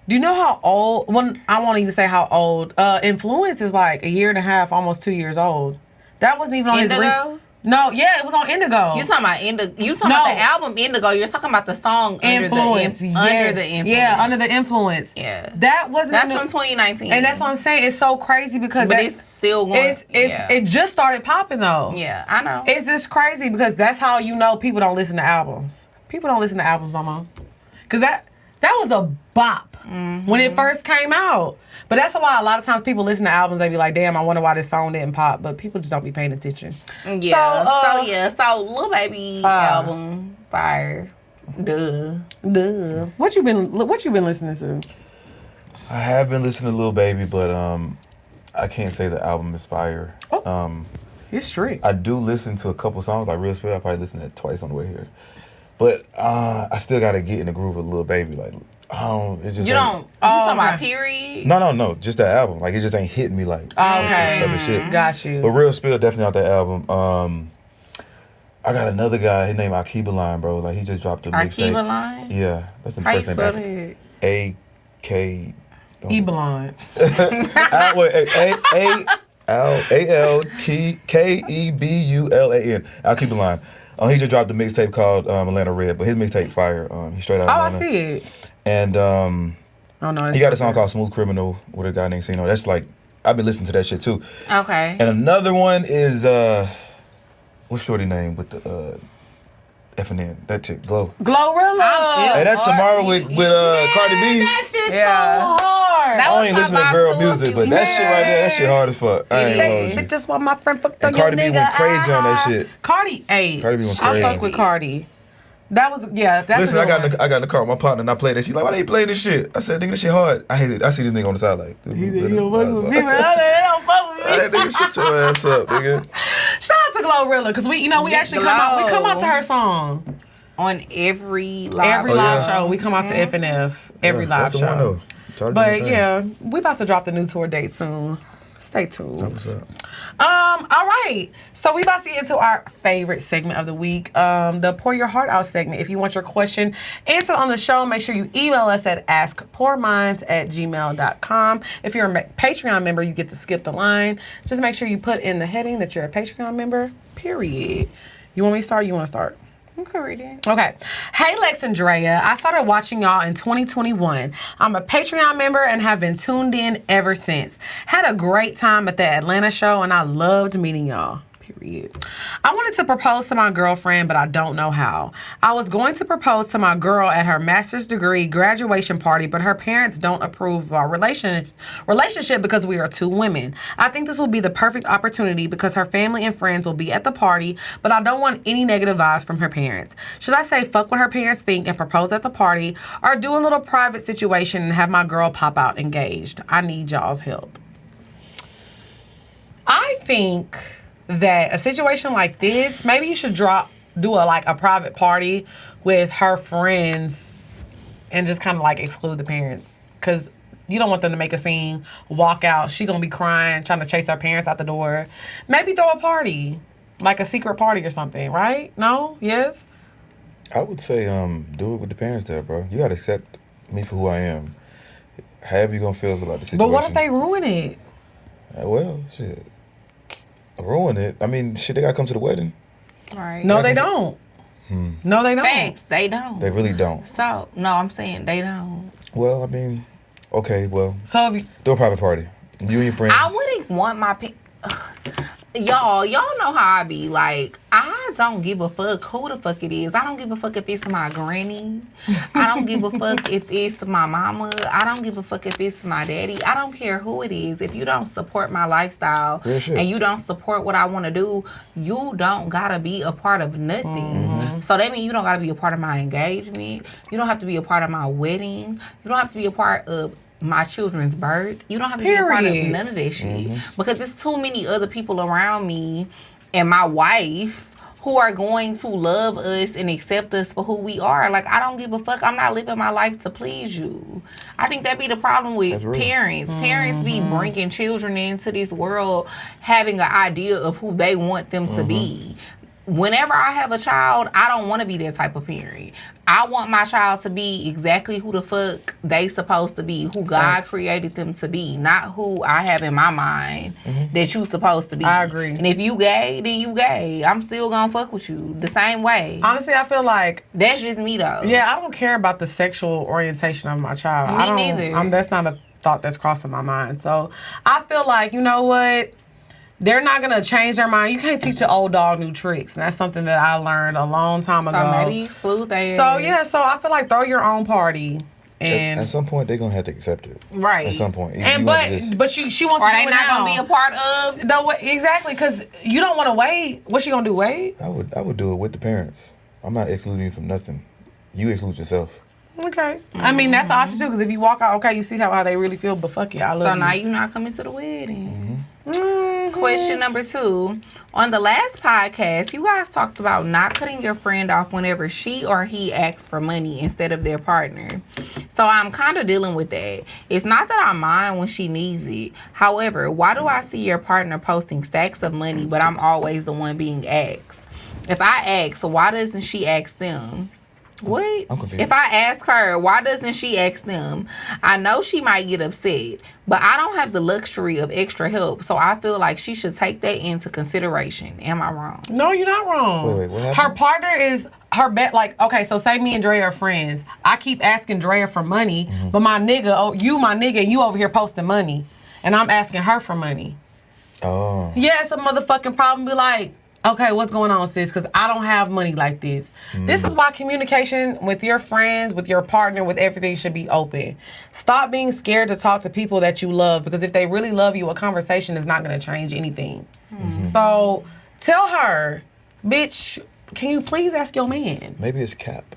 Do you know how old? Well, I won't even say how old. Influence is like a year and a half, almost 2 years old. That wasn't even on Indigo? his. No, yeah, it was on Indigo. You talking about Indigo? You talking about the album Indigo? You're talking about the song Influence. Under the Influence. Yeah, Under the Influence. Yeah, that wasn't. That's from 2019. And that's what I'm saying. It's so crazy because it's still going. It just started popping though. Yeah, I know. It's just crazy because that's how you know people don't listen to albums. People don't listen to albums no more. Cause that was a bop when it first came out. But that's why a lot of times people listen to albums, they be like, damn, I wonder why this song didn't pop. But people just don't be paying attention. Yeah. So Lil Baby album, fire. Duh. What you been listening to? I have been listening to Lil Baby, but I can't say the album is fire. It's strict. I do listen to a couple songs, like Real Spill. I probably listened to it twice on the way here. But I still gotta get in the groove with Lil Baby. Like, it's just. You talking about period? No. Just that album. Like, it just ain't hitting me like other shit. Got you. But Real Spill definitely out that album. I got another guy. His name Akiba Line, bro. Like, he just dropped a mixtape. Akiba Line? Yeah, that's the How you first spell name. it? A-K. Ebelon. A-L-Kebulan. Akiba Line. He just dropped a mixtape called Atlanta Red, but his mixtape fire. He's straight out of Atlanta. I see it. And he got a song called Smooth Criminal with a guy named Sino. That's like, I've been listening to that shit too. Okay. And another one is, what's shorty name with the FNN? That chick, Glow. Glorilla. Hey, that's tomorrow with Cardi B. That shit's so hard. I ain't listen to girl music, but that shit right there, that shit hard as fuck. I ain't gonna hold you. Just want my friend fucked And Cardi B went crazy on that shit. Cardi B went crazy. I fuck with Cardi. That was, that's Listen, a I good got in the car with my partner and I played that shit. Like, why they playing this shit? I said, nigga, this shit hard. I hate it. I see this nigga on the side like, dude, He don't fuck with me, man. They don't fuck with me. Hey, nigga, shut your ass up, nigga. Shout out to Glorilla, because we actually come out to her song. On every live show. We come out to FNF every live show. One, though. But yeah, we about to drop the new tour date soon. Stay tuned. What's up? All right. So we about to get into our favorite segment of the week, the Pour Your Heart Out segment. If you want your question answered on the show, make sure you email us at askpourminds@gmail.com. If you're a Patreon member, you get to skip the line. Just make sure you put in the heading that you're a Patreon member, period. You want me to start? You want to start? Okay. Hey, Lex and Drea. I started watching y'all in 2021. I'm a Patreon member and have been tuned in ever since. Had a great time at the Atlanta show and I loved meeting y'all. Period. I wanted to propose to my girlfriend, but I don't know how. I was going to propose to my girl at her master's degree graduation party, but her parents don't approve of our relationship because we are two women. I think this will be the perfect opportunity because her family and friends will be at the party, but I don't want any negative vibes from her parents. Should I say fuck what her parents think and propose at the party, or do a little private situation and have my girl pop out engaged? I need y'all's help. I think that a situation like this, maybe you should do a private party with her friends and just kind of like exclude the parents, because you don't want them to make a scene, walk out, she gonna be crying, trying to chase her parents out the door. Maybe throw a party, like a secret party or something, right? No? Yes? I would say do it with the parents there, bro. You gotta accept me for who I am. However you gonna feel about the situation. But what if they ruin it? Well, shit. Ruin it. I mean, shit, they gotta come to the wedding. Right. No, they don't. No, they don't. Facts, they don't. They really don't. So, no, I'm saying they don't. Well, I mean, okay, well. So if you do a private party. You and your friends. I wouldn't want my y'all know how I be. Like, I don't give a fuck who the fuck it is. I don't give a fuck if it's my granny. I don't give a fuck if it's my mama. I don't give a fuck if it's my daddy. I don't care who it is. If you don't support my lifestyle and you don't support what I want to do, you don't gotta be a part of nothing. So that means you don't gotta be a part of my engagement. You don't have to be a part of my wedding. You don't have to be a part of my children's birth. You don't have to be a part of none of that shit. Because there's too many other people around me and my wife who are going to love us and accept us for who we are. Like, I don't give a fuck. I'm not living my life to please you. I think that be the problem with parents. Parents be bringing children into this world having an idea of who they want them to be. Whenever I have a child, I don't want to be that type of parent. I want my child to be exactly who the fuck they supposed to be, who God created them to be, not who I have in my mind that you supposed to be. I agree. And if you gay, then you gay. I'm still gonna fuck with you the same way. Honestly, I feel like that's just me though. Yeah, I don't care about the sexual orientation of my child. Me neither. That's not a thought that's crossing my mind. So I feel like, you know what? They're not going to change their mind. You can't teach an old dog new tricks. And that's something that I learned a long time ago. So maybe sleuth ass. So, yeah. So, I feel like throw your own party. And at some point, they're going to have to accept it. Right. At some point. And but she wants to do it now. Are they not going to be a part of? No, exactly. Because you don't want to wait. What's she going to do, wait? I would do it with the parents. I'm not excluding you from nothing. You exclude yourself. Okay. I mean, that's the option, too. Because if you walk out, okay, you see how they really feel. But fuck it, I love you. So now you're not coming to the wedding. Question number 2. On the last podcast, you guys talked about not cutting your friend off whenever she or he asks for money instead of their partner. So I'm kind of dealing with that. It's not that I mind when she needs it. However, why do I see your partner posting stacks of money, but I'm always the one being asked? If I ask, why doesn't she ask them? What? I'm confused. If I ask her, why doesn't she ask them? I know she might get upset, but I don't have the luxury of extra help, so I feel like she should take that into consideration. Am I wrong? No, you're not wrong. Wait, what happened? Her partner is her bet. Like, okay, so say me and Drea are friends. I keep asking Drea for money, but my nigga, you over here posting money, and I'm asking her for money. Oh. Yeah, it's a motherfucking problem. Be like, okay, what's going on, sis? Because I don't have money like this. This is why communication with your friends, with your partner, with everything should be open. Stop being scared to talk to people that you love, because if they really love you, a conversation is not going to change anything. So tell her, bitch, can you please ask your man? Maybe it's cap.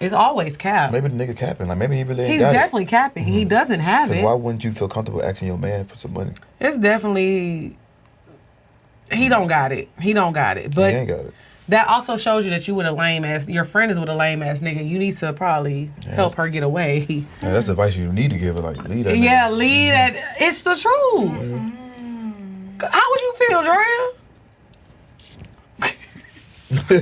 It's always cap. Maybe the nigga capping. Like, maybe he really ain't He's got definitely it. capping. He doesn't have it. Why wouldn't you feel comfortable asking your man for some money? It's definitely... He don't got it. He don't got it. But he ain't got it. That also shows you that you with a lame ass. Your friend is with a lame ass nigga. You need to probably help her get away. Yeah, that's the advice you need to give her. Like, lead that. Yeah, lead that. It's the truth. How would you feel, Drea?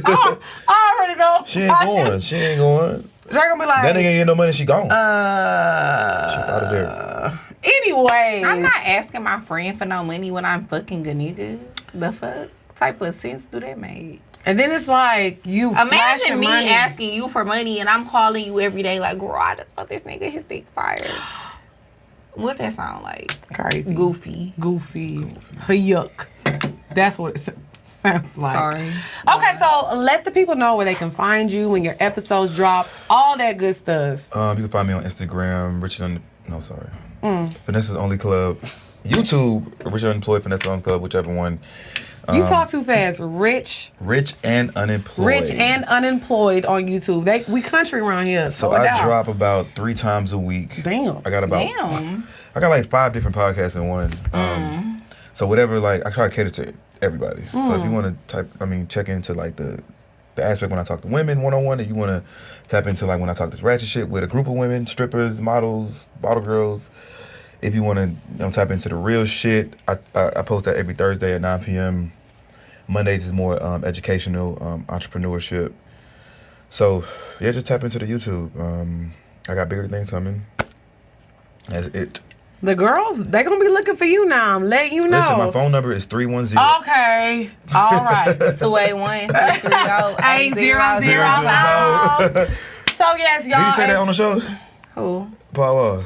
I already know. She ain't going. She ain't going. Drea gonna be like, that nigga ain't get no money. She gone. She out of there. Anyway, I'm not asking my friend for no money when I'm fucking a nigga. The fuck type of sense do that make? And then it's like you imagine me money. asking you for money and I'm calling you every day like, girl, I just fucked this nigga, his dick fired. What that sound like? Crazy. Goofy. Yuck. That's what it sounds like. Sorry. Okay, so let the people know where they can find you when your episodes drop, all that good stuff. You can find me on Instagram, Finessers Only Club. YouTube, Richard Unemployed, Finessers Only Club, whichever one. You talk too fast. Rich and Unemployed. Rich and Unemployed on YouTube. We country around here. So I drop about 3 times a week. Damn. I got like 5 different podcasts in one. So whatever, like, I try to cater to everybody. So if you want to check into like the aspect when I talk to women one-on-one, and you want to tap into like when I talk this ratchet shit with a group of women, strippers, models, bottle girls. If you want to tap into the real shit, I post that every Thursday at 9 p.m. Mondays is more educational, entrepreneurship. So, yeah, just tap into the YouTube. I got bigger things coming. That's it. The girls, they going to be looking for you now. I'm letting you know. Listen, my phone number is 310. Okay. All right. 281-330-8005. So, yes, y'all. Did you say that on the show? Who? Paul.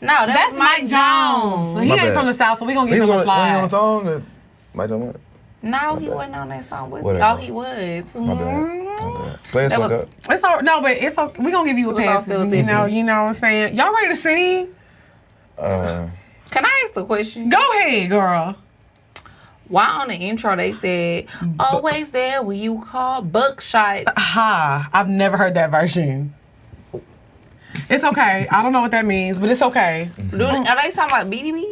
No, that's Mike Jones. So he ain't from the South, so we gonna give him a slide. He on the song? Mike Jones? No, he wasn't on that song. Was he? Whatever. Oh, he was. My bad. Play us up. It's all, no, but it's okay. We gonna give you a pass. You know what I'm saying? Y'all ready to sing? Can I ask a question? Go ahead, girl. Why on the intro they said always there when you call buckshot? I've never heard that version. It's okay. I don't know what that means, but it's okay. Are they talking about BDB?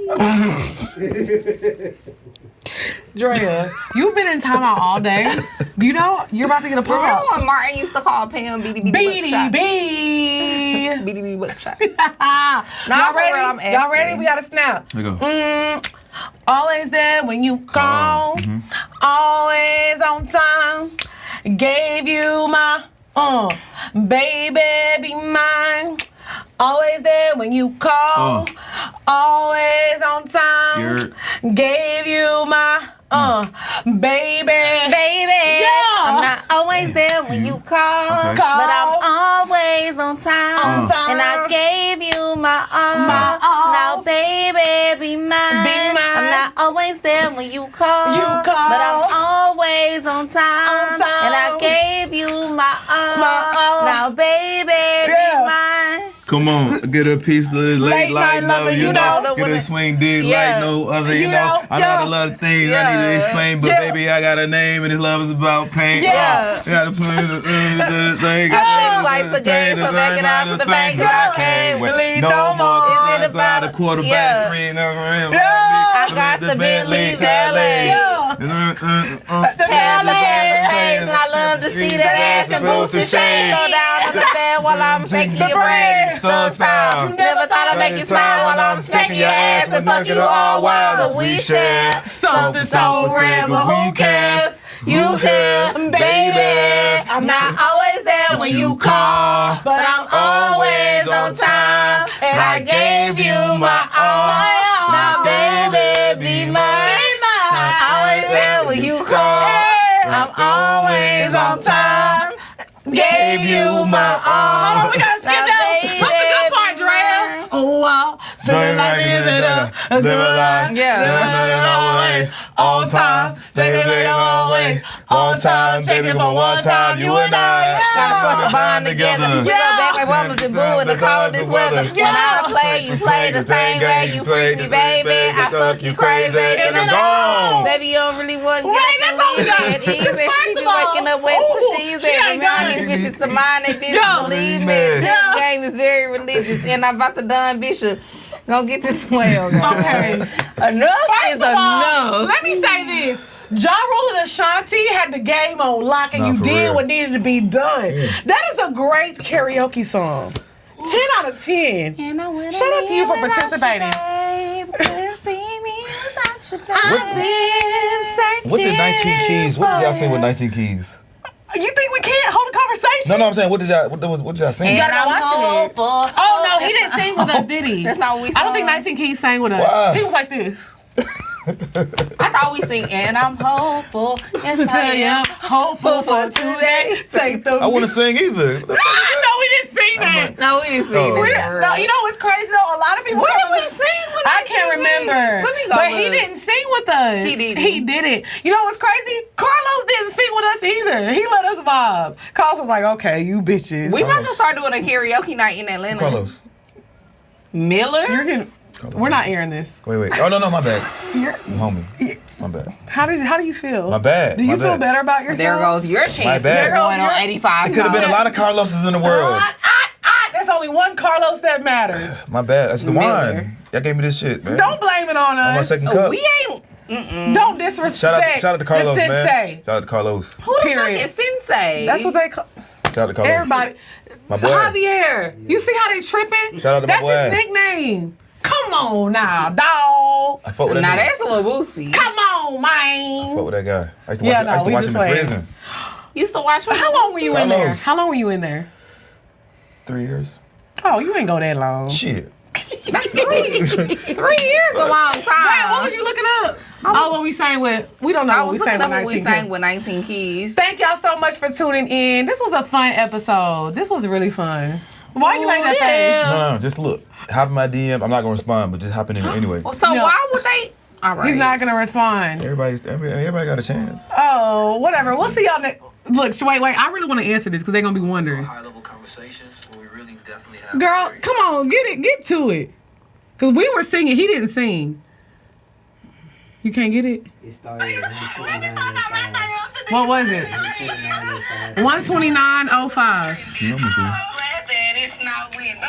Drea, you've been in timeout all day. Do you know you're about to get a pop? Remember when Martin used to call Pam BDB? BDB. BDB bookshop. Y'all ready? Y'all ready? We got to snap. Here we go. Always there when you call. Always on time. Gave you my baby, be mine. Always there when you call. Always on time. Gave you my baby. Yeah. I'm not always there when you call, Okay. but I'm always on time. And I gave you my all. Now, baby, be mine. I'm not always there when you call, but I'm always on time. And I gave you my all. Now, baby, be mine. Come on, get a piece of this late night lover, you know. Get a swing dig like no other, you know. I know a lot of things I need to explain, but baby, I got a name and this love is about pain. Yeah. Gotta play the thing. I life's a game, so back it out to the bank, 'cause I can't believe no more. Is it about a quarterback? I got the Bentley Ballet. The And I love to see that ass and boots and shades. Go down to the bed while I'm shaking your brain. Thug style. Never thought I'd make you smile while I'm smacking your ass and fuck you all wild. Cause we share something so rare, but who cares? You care, baby. I'm not always there when you call, but I'm always on time. And I gave you my all. Now, baby, be mine. I'm always there when you call. I'm always on time. Gave you my all. Hold on, we gotta skip that. What's the good part, Drea? Oh, wow. Feeling like living up. Live a life. Yeah. On time. Baby, always. On time. Baby, for one time. You and I. Gotta squash a bond together. We go back like woman's and boo in the coldest weather. When I play, you play the same way you freak me, baby. I fuck you crazy and I'm gone. Baby, you don't really want to get up and leave it easy. She be waking up with she's and remind these bitches to mind they bitches believe me. This game is very religious and I'm about to done Bishop. Gonna get this well. Okay. Enough is First of all, enough. let me say this. Ja Rule and Ashanti had the game on lock and Nah, you for did real. what needed to be done. That is a great karaoke song. 10 out of 10. Shout out to you for participating. What did 19 Keys? What did y'all sing with 19 Keys? You think we can't hold a conversation? No, I'm saying, what did y'all sing? You gotta And go I'm watch it. hopeful. Oh no, he didn't sing with us, did he? That's not what we I don't think sung. 19 Keys sang with us. Why? He was like this. I thought we sing, and I'm hopeful. Yes, I I am am. hopeful for today. Take the. I wouldn't sing either. No, we didn't sing that. No, we didn't sing Oh. that. No, you know what's crazy though? A lot of people. What did we sing with I can't remember. Let me go But he look. didn't sing with us. He didn't. He didn't. You know what's crazy? Carlos didn't sing with us either. He let us vibe. Carlos was like, okay, you bitches. We about to start doing a karaoke night in Atlanta. Carlos. Miller? You're getting. We're not airing this. Wait. Oh, no, my bad. You're, Homie. My bad. how do you feel? My bad. Do you My feel bad. better about yourself? There goes your chance. bad. You're going on 85. It could have been a lot of Carloses in the world. There's only one Carlos that matters. My bad. That's the Miller. wine. Y'all gave me this shit, man. Don't blame it on On my us. second cup. We ain't. Don't disrespect Shout out to Carlos, the man. sensei. Shout out to Carlos. Who the Period. fuck is Sensei? That's what they call Shout out to Carlos. everybody. My boy. Javier. You see how they tripping? Shout out to my That's boy. his nickname. Come on now, dog. I fuck with that Now nigga. that's a little boosie. Come on, I fuck man. with that guy. I used to Yeah, watch, I used to we watch just him in playing. prison. You used to watch him? How long were you in there? Carlos. How long were you in there? 3 years. Oh, you ain't go that long. Shit. 3 years a long time. Right, what was you looking up? Oh, what we sang with? We don't know I what we was sang looking with up what 19 we sang Keys. with 19 Keys. Thank y'all so much for tuning in. This was a fun episode. This was really fun. Why you make that face? No, just look. Hop in my DM. I'm not gonna respond, but just hop in anyway. Well, so No. why would they? All right. He's not gonna respond. Everybody got a chance. Oh, whatever. We'll see y'all next. Look, wait. I really want to answer this because they're gonna be wondering. High-level conversations where we really definitely have. Girl, very- come on, get to it. Cause we were singing, he didn't sing. You can't get it? It started at 129.05. What was it? 129.05. 129.05. You know me, dude. Glad that it's not with us.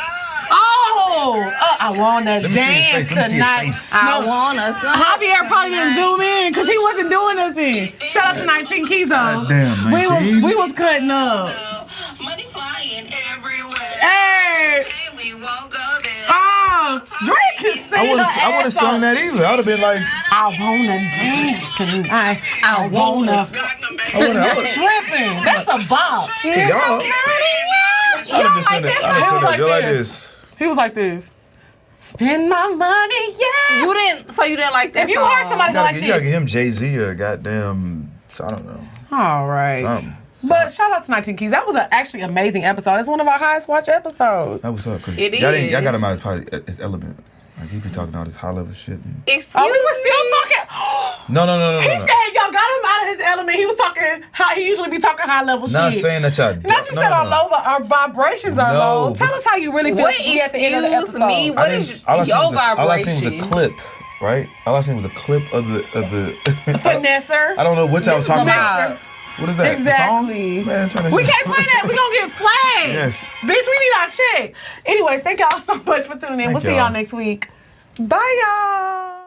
wanna Let me see his dance face. Let me see his tonight. face. I wanna. Javier probably didn't zoom in because he wasn't doing nothing. Shout out to 19 Keys though. Damn, We 19. was cutting up. Money flying everywhere. Hey, And we won't go there. Drake can sing. I would have sung that either. I would have been like, I wanna dance tonight. I wanna. Tripping. That's a bop. to y'all. I would have been singing that. You're like this. He was like this. Spend my money, yeah. You didn't. So you didn't like that. If you song. heard somebody go like You gotta this. get him Jay-Z or goddamn, I don't know. All right. Something. But shout out to 19 Keys. That was an actually amazing episode. It's one of our highest watched episodes. That was up. Cause It y'all is. got him out his element. Like he be talking all this high level shit. Excuse Oh, we were me. still talking. No. He said y'all got him out of his element. He was talking how he usually be talking high level Not shit. saying that y'all. Not you said our low, our vibrations are No, low. Tell but- us how you really feel What at the end of the excuse episode. me? What is all I your seen was vibration? a clip, right? All I seen was a clip of the Finesser. I don't know what y'all was talking about. about- What is that? Exactly. The song? Man, turn that We shit- can't play that. We gonna get flagged. Yes. Bitch, we need our check. Anyways, thank y'all so much for tuning in. Thank We'll see y'all. y'all next week. Bye, y'all.